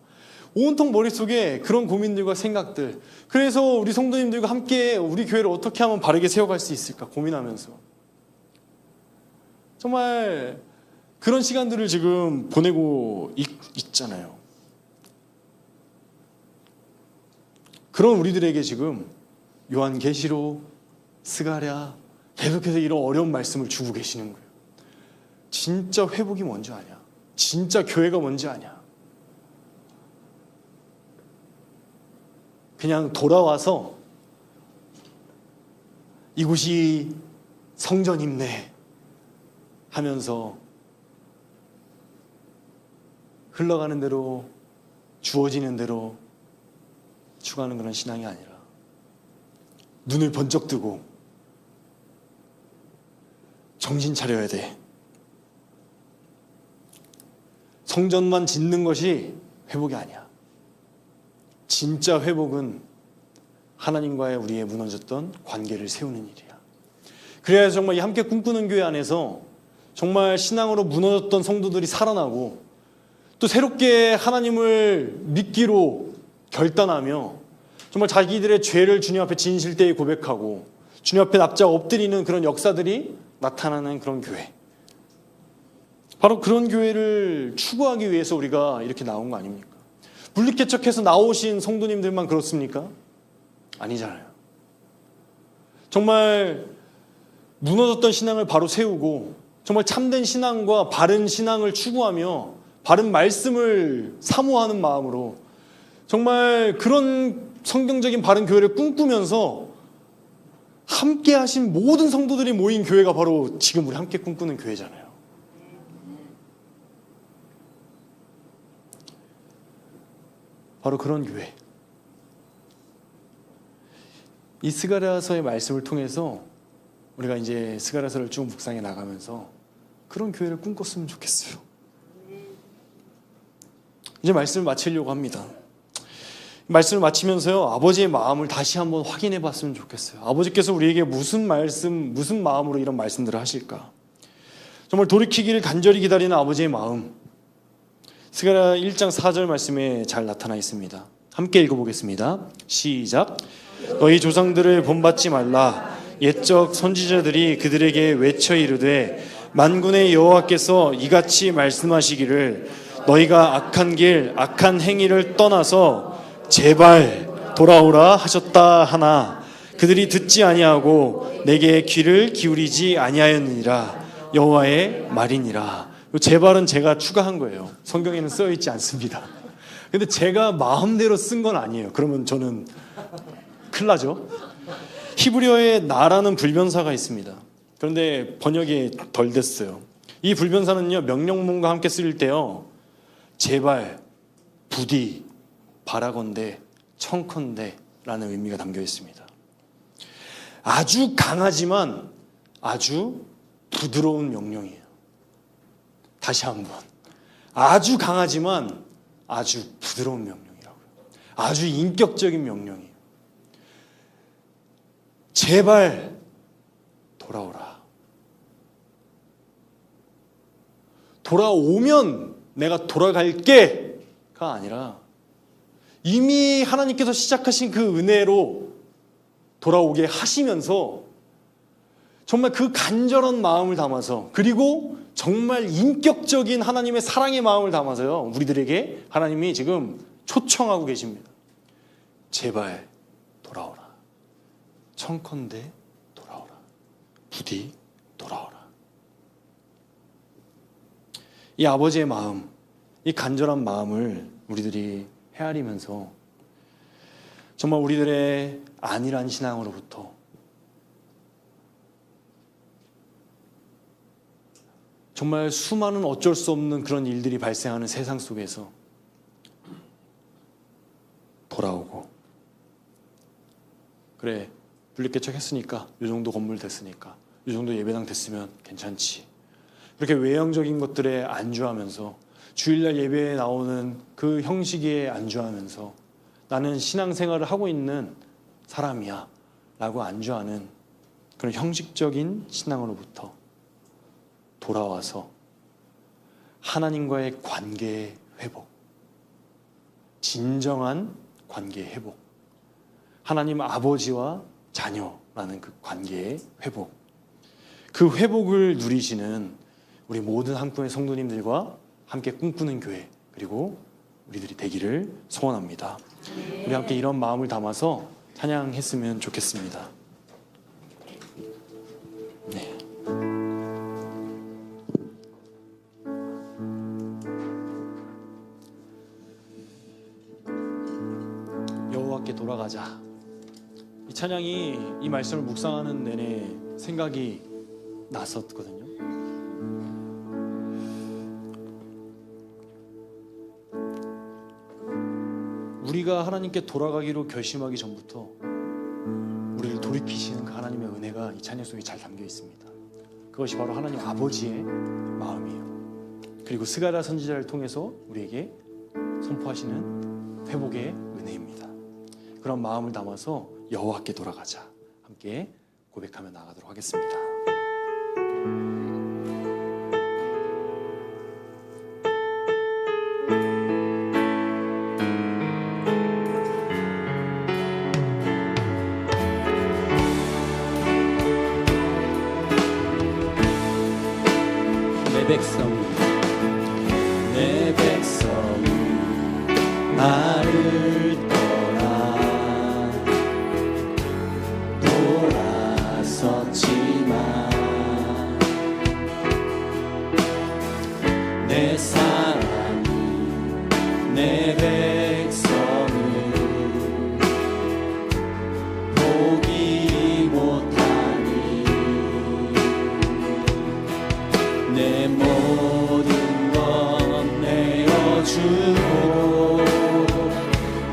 온통 머릿속에 그런 고민들과 생각들. 그래서 우리 성도님들과 함께 우리 교회를 어떻게 하면 바르게 세워갈 수 있을까 고민하면서 정말 그런 시간들을 지금 보내고 있잖아요. 그런 우리들에게 지금 요한계시록, 스가랴 계속해서 이런 어려운 말씀을 주고 계시는 거예요. 진짜 회복이 뭔지 아냐? 진짜 교회가 뭔지 아냐? 그냥 돌아와서 이곳이 성전입네 하면서 흘러가는 대로 주어지는 대로 추구하는 그런 신앙이 아니라 눈을 번쩍 뜨고 정신 차려야 돼. 성전만 짓는 것이 회복이 아니야. 진짜 회복은 하나님과의 우리의 무너졌던 관계를 세우는 일이야. 그래야 정말 이 함께 꿈꾸는 교회 안에서 정말 신앙으로 무너졌던 성도들이 살아나고 또 새롭게 하나님을 믿기로 결단하며 정말 자기들의 죄를 주님 앞에 진실되이 고백하고 주님 앞에 납작 엎드리는 그런 역사들이 나타나는 그런 교회. 바로 그런 교회를 추구하기 위해서 우리가 이렇게 나온 거 아닙니까? 분립개척해서 나오신 성도님들만 그렇습니까? 아니잖아요. 정말 무너졌던 신앙을 바로 세우고 정말 참된 신앙과 바른 신앙을 추구하며 바른 말씀을 사모하는 마음으로 정말 그런 성경적인 바른 교회를 꿈꾸면서 함께 하신 모든 성도들이 모인 교회가 바로 지금 우리 함께 꿈꾸는 교회잖아요. 바로 그런 교회. 이 스가랴서의 말씀을 통해서 우리가 이제 스가랴서를 쭉 묵상해 나가면서 그런 교회를 꿈꿨으면 좋겠어요. 이제 말씀을 마치려고 합니다. 말씀을 마치면서요, 아버지의 마음을 다시 한번 확인해 봤으면 좋겠어요. 아버지께서 우리에게 무슨 마음으로 이런 말씀들을 하실까? 정말 돌이키기를 간절히 기다리는 아버지의 마음, 스가랴 1장 4절 말씀에 잘 나타나 있습니다. 함께 읽어보겠습니다. 시작. 너희 조상들을 본받지 말라. 옛적 선지자들이 그들에게 외쳐 이르되 만군의 여호와께서 이같이 말씀하시기를 너희가 악한 길 악한 행위를 떠나서 제발 돌아오라 하셨다 하나 그들이 듣지 아니하고 내게 귀를 기울이지 아니하였느니라. 여호와의 말이니라. 제발은 제가 추가한 거예요. 성경에는 써 있지 않습니다. 근데 제가 마음대로 쓴 건 아니에요. 그러면 저는 큰일 나죠. 히브리어에 나라는 불변사가 있습니다. 그런데 번역이 덜 됐어요. 이 불변사는요, 명령문과 함께 쓰일 때요, 제발, 부디, 바라건대, 청컨대 라는 의미가 담겨 있습니다. 아주 강하지만 아주 부드러운 명령이에요. 다시 한번, 아주 강하지만 아주 부드러운 명령이라고요. 아주 인격적인 명령이에요. 제발 돌아오라. 돌아오면 내가 돌아갈게가 아니라 이미 하나님께서 시작하신 그 은혜로 돌아오게 하시면서 정말 그 간절한 마음을 담아서, 그리고 정말 인격적인 하나님의 사랑의 마음을 담아서요, 우리들에게 하나님이 지금 초청하고 계십니다. 제발 돌아오라. 청컨대 돌아오라. 부디 돌아오라. 이 아버지의 마음, 이 간절한 마음을 우리들이 헤아리면서 정말 우리들의 안일한 신앙으로부터 정말 수많은 어쩔 수 없는 그런 일들이 발생하는 세상 속에서 돌아오고, 그래, 분리개척 했으니까, 이 정도 건물 됐으니까, 이 정도 예배당 됐으면 괜찮지, 그렇게 외형적인 것들에 안주하면서, 주일날 예배에 나오는 그 형식에 안주하면서 나는 신앙생활을 하고 있는 사람이야 라고 안주하는 그런 형식적인 신앙으로부터 돌아와서 하나님과의 관계의 회복, 진정한 관계의 회복, 하나님 아버지와 자녀라는 그 관계의 회복, 그 회복을 누리시는 우리 모든 한국의 성도님들과 함께 꿈꾸는 교회, 그리고 우리들이 되기를 소원합니다. 우리 함께 이런 마음을 담아서 찬양했으면 좋겠습니다. 네. 여호와께 돌아가자. 이 찬양이 이 말씀을 묵상하는 내내 생각이 났었거든요. 우리가 하나님께 돌아가기로 결심하기 전부터 우리를 돌이키시는 그 하나님의 은혜가 이 찬양 속에 잘 담겨 있습니다. 그것이 바로 하나님 아버지의 마음이에요. 그리고 스가랴 선지자를 통해서 우리에게 선포하시는 회복의 은혜입니다. 그런 마음을 담아서 여호와께 돌아가자, 함께 고백하며 나가도록 하겠습니다. 내 백성이 나를 떠나 돌아섰지만 내 사랑이 내 백성을 보기 못하니 내 모든 건 내어주고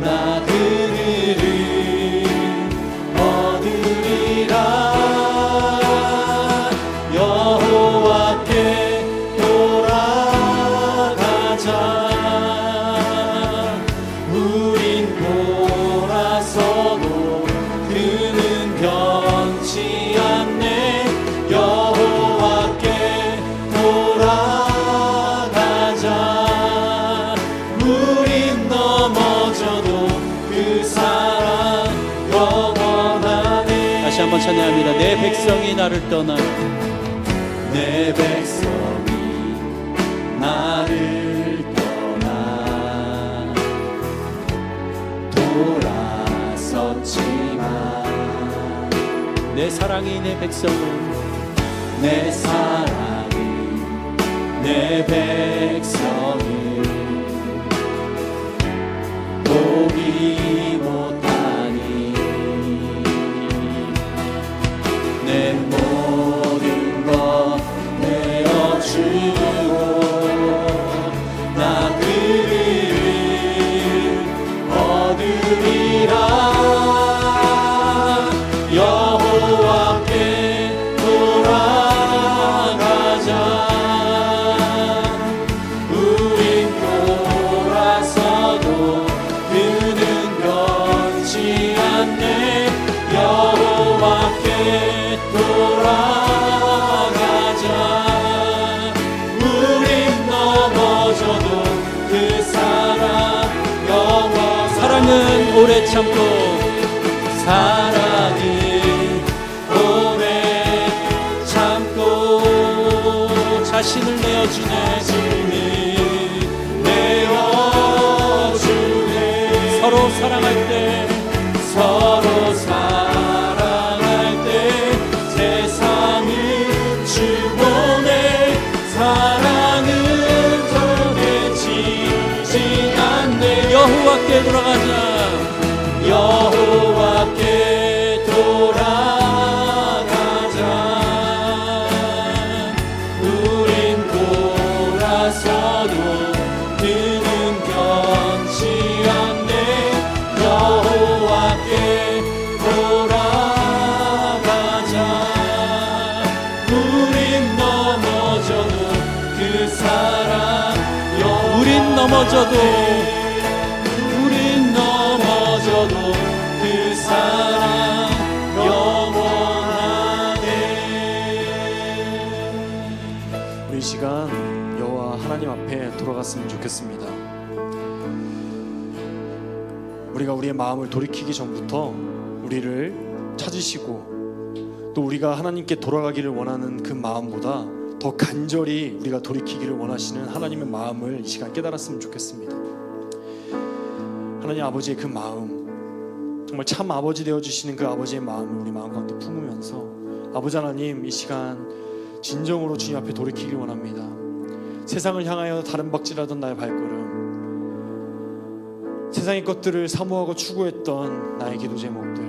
나 그들을 얻을 백성이 나를 떠나 내 백성이 나를 떠나 돌아섰지만 내 사랑이 내 백성을 내 사랑이 내 백성을 포기 못하니 내 모든 것 내어주고 나 그를 얻으리라 여호와께 돌아가자 우린 돌아서도 그는 변치 않네 여호와께 돌아가자 우린 넘어져도 그 사랑 영원 사랑은 오래 참고 사랑은 오래 참고 자신을 내어주네 내어주네 서로 사랑할 때 서로 사랑할 때 세상을 주고 내 사랑은 정해지지 않네 여호와께 돌아가자 여호와께 돌아가자 우린 돌아서도 그는 변치 않네 여호와께 돌아가자 우린 넘어져도 그 사랑 우린 넘어져도 그 사랑 영원하네 우리 이 시간 여호와 하나님 앞에 돌아갔으면 좋겠습니다. 우리가 우리의 마음을 돌이키기 전부터 우리를 찾으시고 또 우리가 하나님께 돌아가기를 원하는 그 마음보다 더 간절히 우리가 돌이키기를 원하시는 하나님의 마음을 이 시간 깨달았으면 좋겠습니다. 하나님 아버지의 그 마음, 정말 참 아버지 되어주시는 그 아버지의 마음을 우리 마음 가운데 품으면서 아버지 하나님 이 시간 진정으로 주님 앞에 돌이키길 원합니다. 세상을 향하여 다른 박질하던 나의 발걸음, 세상의 것들을 사모하고 추구했던 나의 기도 제목들,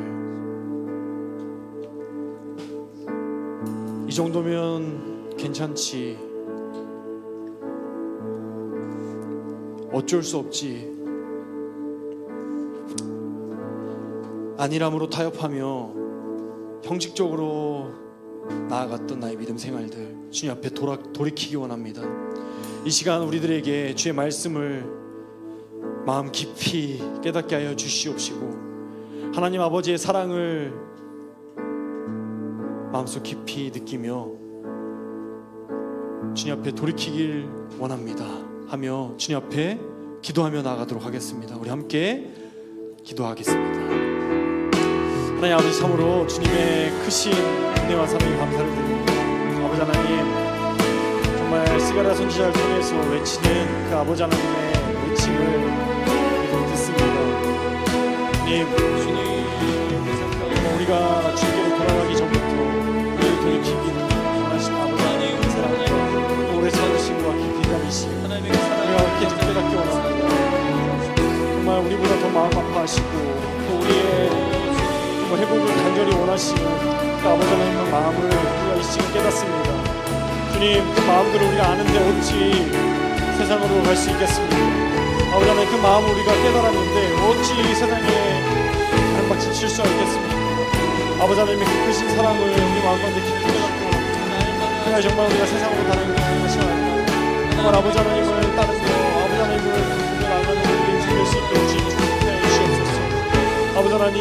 이 정도면 괜찮지, 어쩔 수 없지, 안일함으로 타협하며 형식적으로 나아갔던 나의 믿음 생활들 주님 앞에 돌이키기 원합니다. 이 시간 우리들에게 주의 말씀을 마음 깊이 깨닫게 하여 주시옵시고 하나님 아버지의 사랑을 마음속 깊이 느끼며 주님 앞에 돌이키길 원합니다 하며 주님 앞에 기도하며 나아가도록 하겠습니다. 우리 함께 기도하겠습니다. 하나님 아버지, 참으로 주님의 크신 은혜와 사랑에 감사를 드립니다. 아버지 하나님, 정말 스가랴 선지자를 통해서 외치는 그 아버지 하나님의 외침을 듣습니다. 주님, 우리가 주님께로 돌아가기 전부터 우리를 돌이키기를 원하시는 아버지 하나님의 사랑을 오래 참으시고 깊이 기다리시고 우리가 이렇게 깨닫기 원합니다. 정말 우리보다 더 마음 아파하시고 또 우리의 회복을 간절히 원하시는 그 아버지 하나님의 마음을 우리가 이 시간 깨닫습니다. 주님, 그 마음들을 우리가 아는데 어찌 세상으로 갈 수 있겠습니까? 아버지 하나님, 그 마음을 우리가 깨달았는데 어찌 세상에 다른 박질 칠 수가 있겠습니까? 아버지 하나님의 그 크신 사랑을 우리 마음 가운데 깊이 깨닫고 그날 정말 우리가 세상으로 가는 것이 아니라 정말 아버지 하나님을 따르며 아버지 하나님을 나아가는 우리 인생을 수 있도록 주님 축복하여 주시옵소서. 아버지 하나님,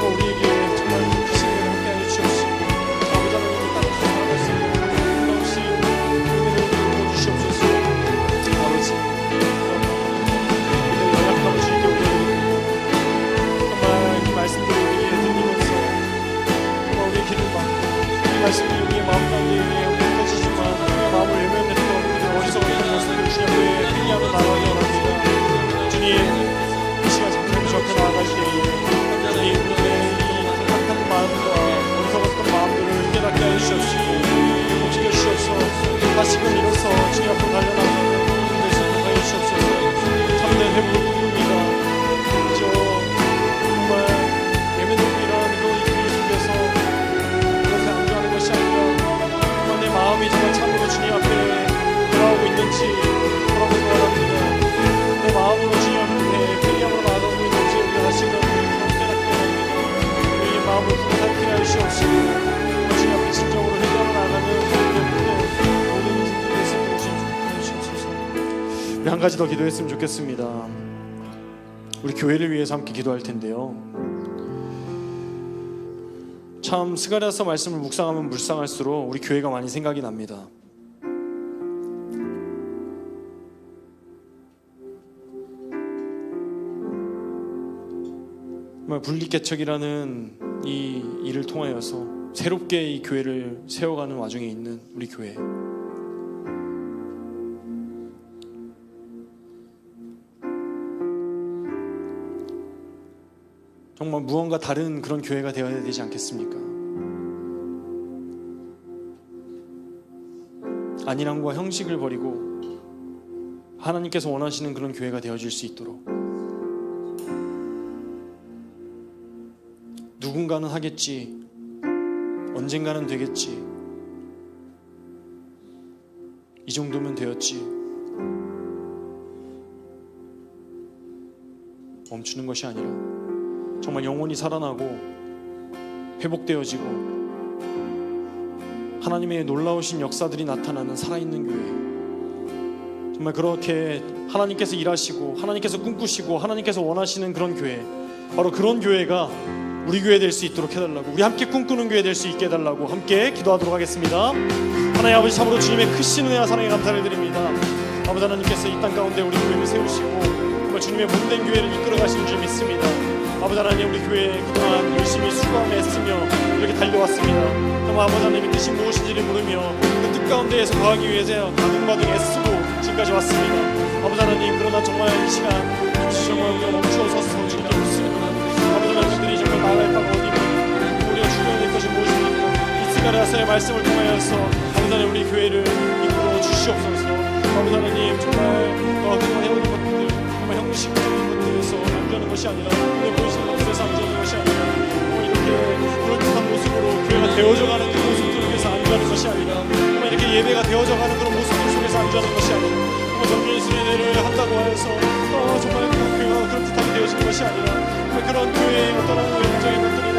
우리에게 정말 크신 은혜를 함께하여 주시옵시고 아버지 하나님을 따라서 살아갈 수 있는 놀라우신 은혜를 부어주시옵소서. 아버지, 우리의 연약함을 주님께 올려드립니다. 정말 이 말씀들을 우리에게 들리면서 정말 우리의 기도 말씀이 우리의 마음 가운데 터지지만 우리의 마음을 외면했던 우리의 어리석었던 모습을 주님 앞에 회개하며 나아가기 원합니다. 주님, 이 시간 잠깐 적혀 나아가시되 주님, 우리의 이 착한 마음과 어리석었던 마음들을 깨닫게 하여 주시옵시고 지켜 주시옵소서. 다시금 일어서 주님 앞으로 달려나가는 데서 하여 주시옵소서. 참된 회복을 꿈꿉니다. 정말 예매되고 일어나는 그 이끌림 속에서 그것에 안주하는 것이 아니라 정말 내 마음이 정말 참으로 주님 앞에 돌아오고 있는지 돌아보기 원합니다. 내 마음으로 주님 앞에 회개함으로 나아가고 있는지 우리가 다시금 깨닫게 원합니다. 우리의 마음을 부탁하여 주시옵시고 주님 앞에 진정으로 회개하며 나아가는 모든 인생들의 모습을 주시옵소서. 우리 한 가지 더 기도했으면 좋겠습니다. 우리 교회를 위해서 함께 기도할 텐데요. 참 스가랴서 말씀을 묵상하면 묵상할수록 우리 교회가 많이 생각이 납니다. 정말 분리개척이라는 이 일을 통하여서 새롭게 이 교회를 세워가는 와중에 있는 우리 교회, 정말 무언가 다른 그런 교회가 되어야 되지 않겠습니까? 안일함과 형식을 버리고 하나님께서 원하시는 그런 교회가 되어질 수 있도록 누군가는 하겠지, 언젠가는 되겠지, 이 정도면 되었지, 멈추는 것이 아니라 정말 영혼이 살아나고 회복되어지고 하나님의 놀라우신 역사들이 나타나는 살아있는 교회, 정말 그렇게 하나님께서 일하시고 하나님께서 꿈꾸시고 하나님께서 원하시는 그런 교회, 바로 그런 교회가 우리 교회 될 수 있도록 해달라고, 우리 함께 꿈꾸는 교회 될 수 있게 해달라고 함께 기도하도록 하겠습니다. 하나님 아버지, 참으로 주님의 크신 은혜와 사랑에 감사를 드립니다. 아버지 하나님께서 이 땅 가운데 우리 교회를 세우시고 정말 주님의 몸된 교회를 이끌어 가시는 줄 믿습니다. 아버지 하나님, 우리 교회 그동안 열심히 수고하며 애쓰며 이렇게 달려왔습니다. 정말 아버지 하나님의 뜻이 무엇인지를 모르며 그 뜻 가운데에서 거하기 위해서 바둥바둥 애쓰고 지금까지 왔습니다. 아버지 하나님, 그러나 정말 이 시간 정말 우리가 멈추어 서서 주님께 묻습니다. 아버지 하나님들이 정말 나아갈 바가 어디니 우리가 죽여야 될 것이 무엇입니까? 이 스가랴서의 말씀을 통하여서 아버지 하나님 우리 교회를 이끌어 주시옵소서. 아버지 하나님, 정말 그동안 해오는 것들, 정말 형식적인 것들에서 안주하는 것이 아니라 눈에 보이시는 것들에서 안주하는 것이 아니라 이렇게 그럴듯한 모습으로 교회가 되어져가는 그 모습들 속에서 안주하는 것이 아니라 정말 이렇게 예배가 되어져가는 그런 모습들 속에서 안주하는 것이 아니라 정말 정교인 순례를 한다고 하여서 정말 교회가 그럴듯하게 되어지는 것이 아니라 정말 그런 교회의 어떤 외적인 것들이나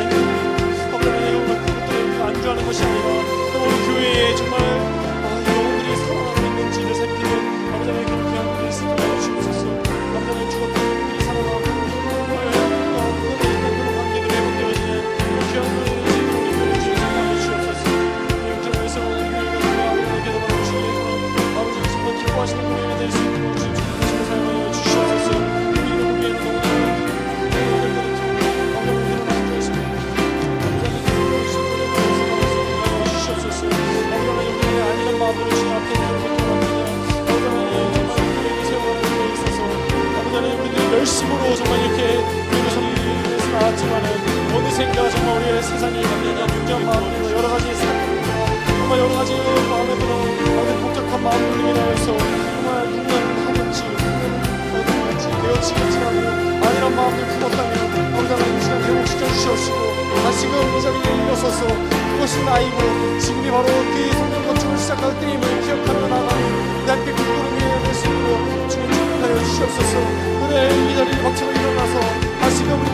어떤 것들에 안주하는 것이 아니라 우리 교회에 정말 영혼들이 살아나고 있는지를 살피는 아버지 하나님 그런 귀한 분들이 있을 때 주옵소서. 아버지 하나님, 죽었던 분들이 살아나고 그런 관계들이 회복되어지는 그런 귀한 분들이 우리 교회를 주옵소서 주옵소서. 이 영적에서 우리 교회가 아버지께 더불어 주시기에서 아버지가 정말 기뻐하시는 교회가 될 수 있도록 주님께서 사용하여 주시옵소서. 우리 이런 교회는 너무나 열심으로 정말 이렇게 섬기면서 나왔지만은 어느샌가 정말 우리의 세상이 굉장한 마음으로 여러 가지 정말 여러 가지 마음에 들어 복잡한 마음으로 인하여서 정말 누구는 하겠지, 누구는 하겠지 되어지겠지 하고 아니란 마음을 품었다면 아버지 이 시간 회복시켜 주시옵시고 다시금 이 자리에 일어서서 그것이 나이고 지금이 바로 그 성령 건축을 시작할 때임을 기억하며 나가는 내 함께 꿈꾸는 교회가 될 수 있도록 주님 축복하여 주시옵소서. 그래, 이 자리에 박차고 일어나서 다시금 우리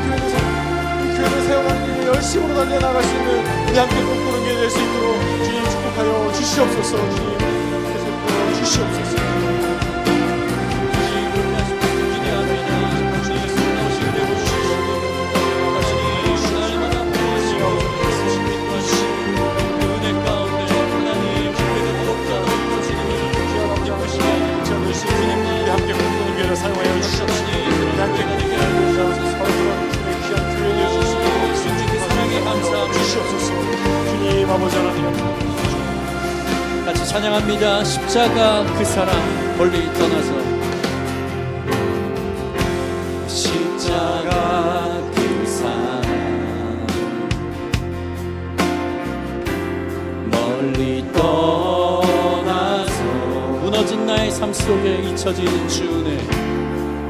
교회를 세워가는 일에 열심으로 달려나갈 수 있는 우리 함께 꿈꾸는 교회 될 수 있도록 주님 축복하여 주시옵소서. 주님 축복하여 주시옵소서. 사용하여 주시옵소서. 함께 주시옵소서. 주님 아버지 하나님 같이 찬양합니다. 십자가 그 사랑 멀리 떠나서 십자가 그 사랑 멀리 떠나서 무너진 나의 삶 속에 잊혀진 주 은혜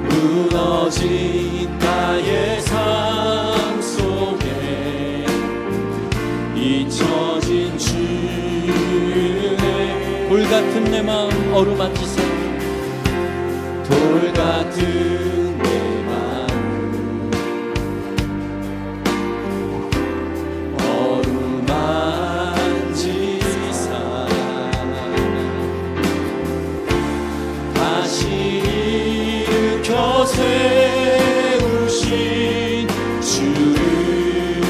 무너진 나의 삶 속에 잊혀진 주 은혜 돌같은 내 마음 어루만지세 돌같은 내 마음 어루만지사 다시 일으켜 세우신 주를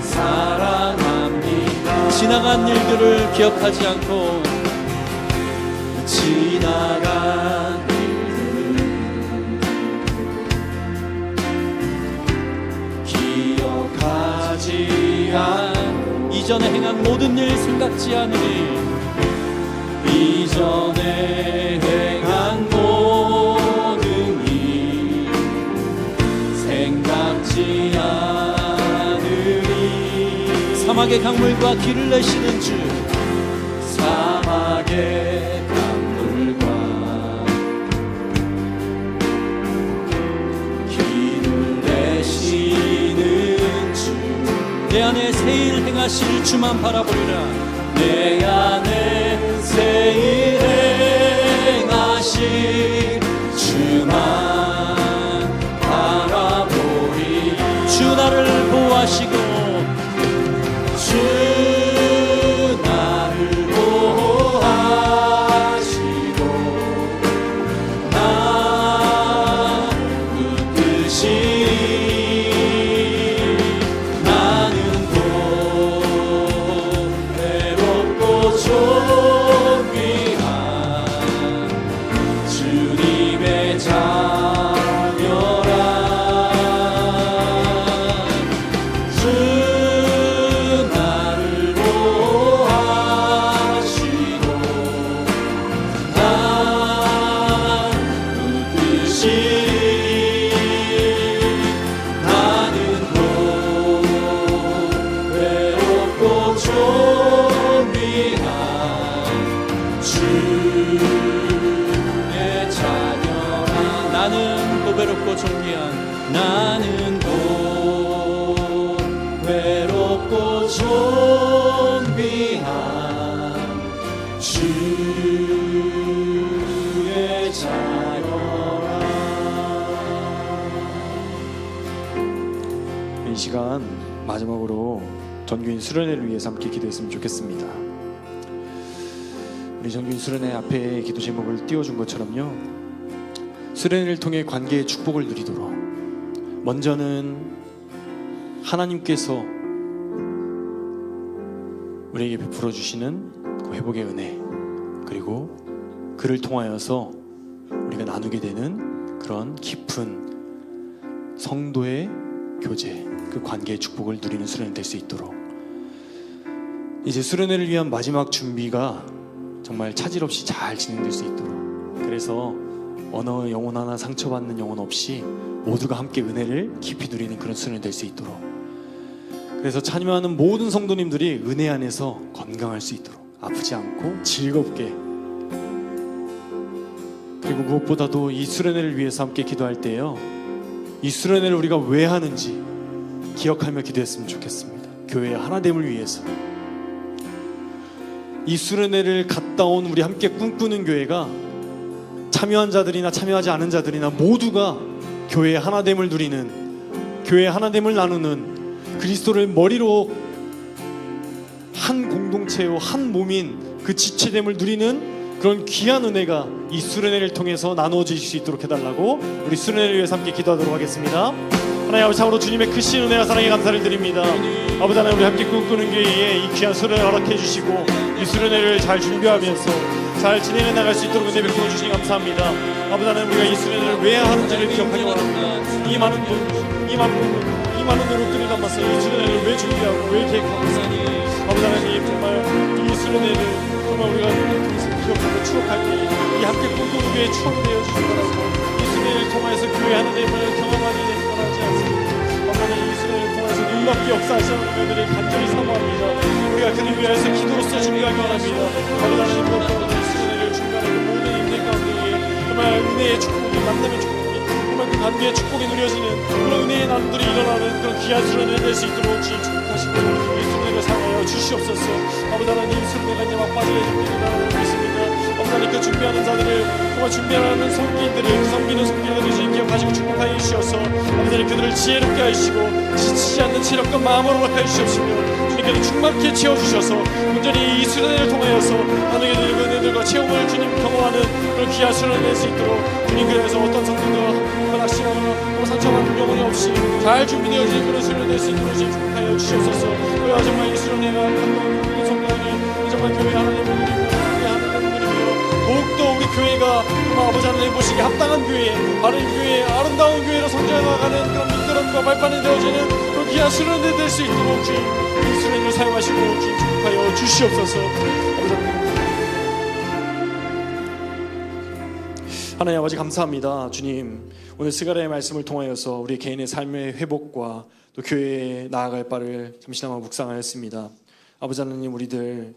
사랑합니다. 지나간 일들을 기억하지 않고 지나간 일들을 기억하지 않고 이전에 행한 모든 일 생각지 않으니 이전에 행한 모든 일 생각지 않으니 사막의 강물과 길을 내시는 주 사막의 강물과 길을 내시는 주 내 안에 새일 행하실 주만 바라보리라 내 안에 새일 행하실 주만 바라보리 주 나를 보호하시고 주 나를 보호하시고 나 붙드시리 나는 곧 외롭고 존귀한 주님의 자녀라 주 나를 보호하시고 나 붙드시리 나는 곧 외롭고 존귀한 주의 자녀라 나는 곧 외롭고 존귀한 나는 곧 외롭고 존귀한 주의 자녀라. 이 시간 마지막으로 전교인 수련회를 위해서 함께 기도했으면 좋겠습니다. 우리 전교인 수련회 앞에 기도 제목을 띄워준 것처럼요 수련회를 통해 관계의 축복을 누리도록 먼저는 하나님께서 우리에게 베풀어 주시는 그 회복의 은혜 그리고 그를 통하여서 우리가 나누게 되는 그런 깊은 성도의 교제 그 관계의 축복을 누리는 수련회 될 수 있도록 이제 수련회를 위한 마지막 준비가 정말 차질 없이 잘 진행될 수 있도록 그래서 어느 영혼 하나 상처받는 영혼 없이 모두가 함께 은혜를 깊이 누리는 그런 수련회 될 수 있도록 그래서 참여하는 모든 성도님들이 은혜 안에서 건강할 수 있도록 아프지 않고 즐겁게 그리고 무엇보다도 이 수련회를 위해서 함께 기도할 때요 이 수련회를 우리가 왜 하는지 기억하며 기도했으면 좋겠습니다. 교회의 하나됨을 위해서 이 수련회를 갔다 온 우리 함께 꿈꾸는 교회가 참여한 자들이나 참여하지 않은 자들이나 모두가 교회의 하나됨을 누리는 교회의 하나됨을 나누는 그리스도를 머리로 한 공동체요 한 몸인 그 지체됨을 누리는 그런 귀한 은혜가 이 수련회를 통해서 나누어질 수 있도록 해달라고 우리 수련회를 위해서 함께 기도하도록 하겠습니다. 하나님 아버지 참으로 주님의 크신 은혜와 사랑에 감사를 드립니다. 아버지 하나님 우리 함께 꿈꾸는 교회에 이 귀한 수련회 허락해 주시고 이 수련회를 잘 준비하면서 잘 진행해 나갈 수 있도록 은혜 베풀어 주시니 감사합니다. 아버지 하나님 우리가 이 수련회를 왜 하는지를 기억하기 원합니다. 이 많은 분, 이 많은 분, 이 이 많은 노력들을 담아서 이 수련회를 왜 준비하고 왜 계획하고 있습니까? 아버지 하나님, 정말 이 수련회를 정말 우리가 기억하고 추억할 때 이 함께 꿈꾸는 교회의 추억이 되어 주실 거라고, 이 수련회를 통해서 교회 하나님을 경험하게 되는 거라지 않습니다. 아버지 이 수련회를 통해서 놀랍게 역사하시는 은혜들을 간절히 사모합니다. 우리가 그를 위해서 기도로서 준비하기 원합니다. 아버지 하나님, 이 수련회를 준비하는 그 모든 인생 가운데에 정말 은혜의 축복이, 만남의 축복이, 정말 그 관계의 축복이 누려지는 그런 은혜의 나눔들이 일어나는 그런 귀한 수련회 될 수 있도록 주님 축복하시고 이 수련회를 사용하여 주시옵소서. 아버지 하나님, 이 수련회가 이제 막바지에 준비되어 있습니다. 아버지 하나님, 그 준비하는 자들을, 정말 준비하는 성기인들을, 섬기는 성기인들을 주님 기억하시고 축복하여 주시어서 아버지 하나님, 그들을 지혜롭게 하시고 지치지 않는 체력과 마음으로 허락하여 주시옵시며 주님께서 충만케 채워주셔서 온전히 이 수련회를 통하여서 하나님의 은혜들과 체험을 주님 경험하는 그런 귀한 수련회 될 수 있도록 주님, 그래서 어떤 성도가 낙심하거나 상처받는 영혼이 없이 잘 준비되어진 그런 수련회 될 수 있도록 주님 축복하여 주시옵소서. 그래야 정말 이 수련회가 감동하는 성도들이 정말 교회 하나님을 누리고 교회 하나님을 누리며 더욱더 우리 교회가 정말 아버지 하나님 보시기에 합당한 교회, 바른 교회, 아름다운 교회로 성장해가는 그런 미끄럼과 발판이 되어지는 그런 귀한 수련회 될 수 있도록 주님 이 수련회를 사용하시고 주님 축복하여 주시옵소서. 하나님 아버지 감사합니다. 주님, 오늘 스가랴의 말씀을 통하여서 우리 개인의 삶의 회복과 또 교회에 나아갈 바를 잠시나마 묵상하였습니다. 아버지 하나님, 우리들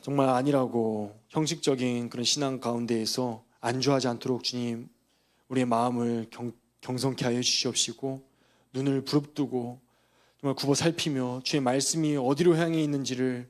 정말 아니라고 형식적인 그런 신앙 가운데에서 안주하지 않도록 주님, 우리의 마음을 경성케 하여 주시옵시고 눈을 부릅뜨고 정말 굽어 살피며 주의 말씀이 어디로 향해 있는지를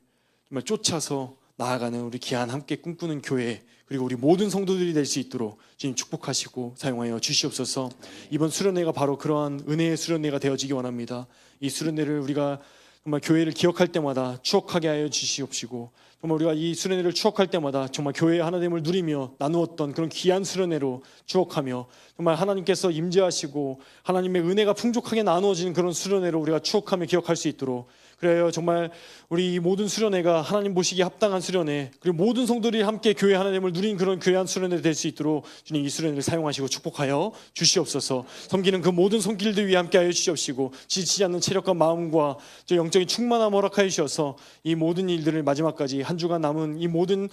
정말 쫓아서 나아가는 우리 귀한 함께 꿈꾸는 교회, 그리고 우리 모든 성도들이 될 수 있도록 주님 축복하시고 사용하여 주시옵소서. 이번 수련회가 바로 그러한 은혜의 수련회가 되어지기 원합니다. 이 수련회를 우리가 정말 교회를 기억할 때마다 추억하게 하여 주시옵시고, 정말 우리가 이 수련회를 추억할 때마다 정말 교회의 하나님을 누리며 나누었던 그런 귀한 수련회로 추억하며 정말 하나님께서 임재하시고 하나님의 은혜가 풍족하게 나누어지는 그런 수련회로 우리가 추억하며 기억할 수 있도록, 그래요 정말 우리 이 모든 수련회가 하나님 보시기에 합당한 수련회, 그리고 모든 성도들이 함께 교회 하나님을 누린 그런 귀한 수련회 될 수 있도록 주님 이 수련회를 사용하시고 축복하여 주시옵소서. 섬기는 그 모든 손길들 위해 함께 하여 주시옵시고 지치지 않는 체력과 마음과 저 영적인 충만함 허락하여 주셔서 이 모든 일들을 마지막까지 한 주간 남은 이 모든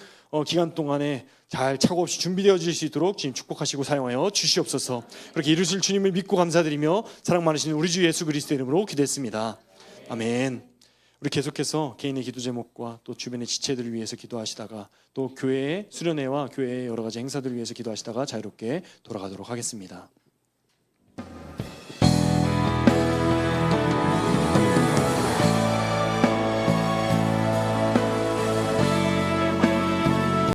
기간 동안에 잘 착오 없이 준비되어 질 수 있도록 주님 축복하시고 사용하여 주시옵소서. 그렇게 이루실 주님을 믿고 감사드리며 사랑 많으신 우리 주 예수 그리스도 이름으로 기도했습니다. 아멘. 우리 계속해서 개인의 기도 제목과 또 주변의 지체들을 위해서 기도하시다가 또 교회의 수련회와 교회의 여러 가지 행사들을 위해서 기도하시다가 자유롭게 돌아가도록 하겠습니다.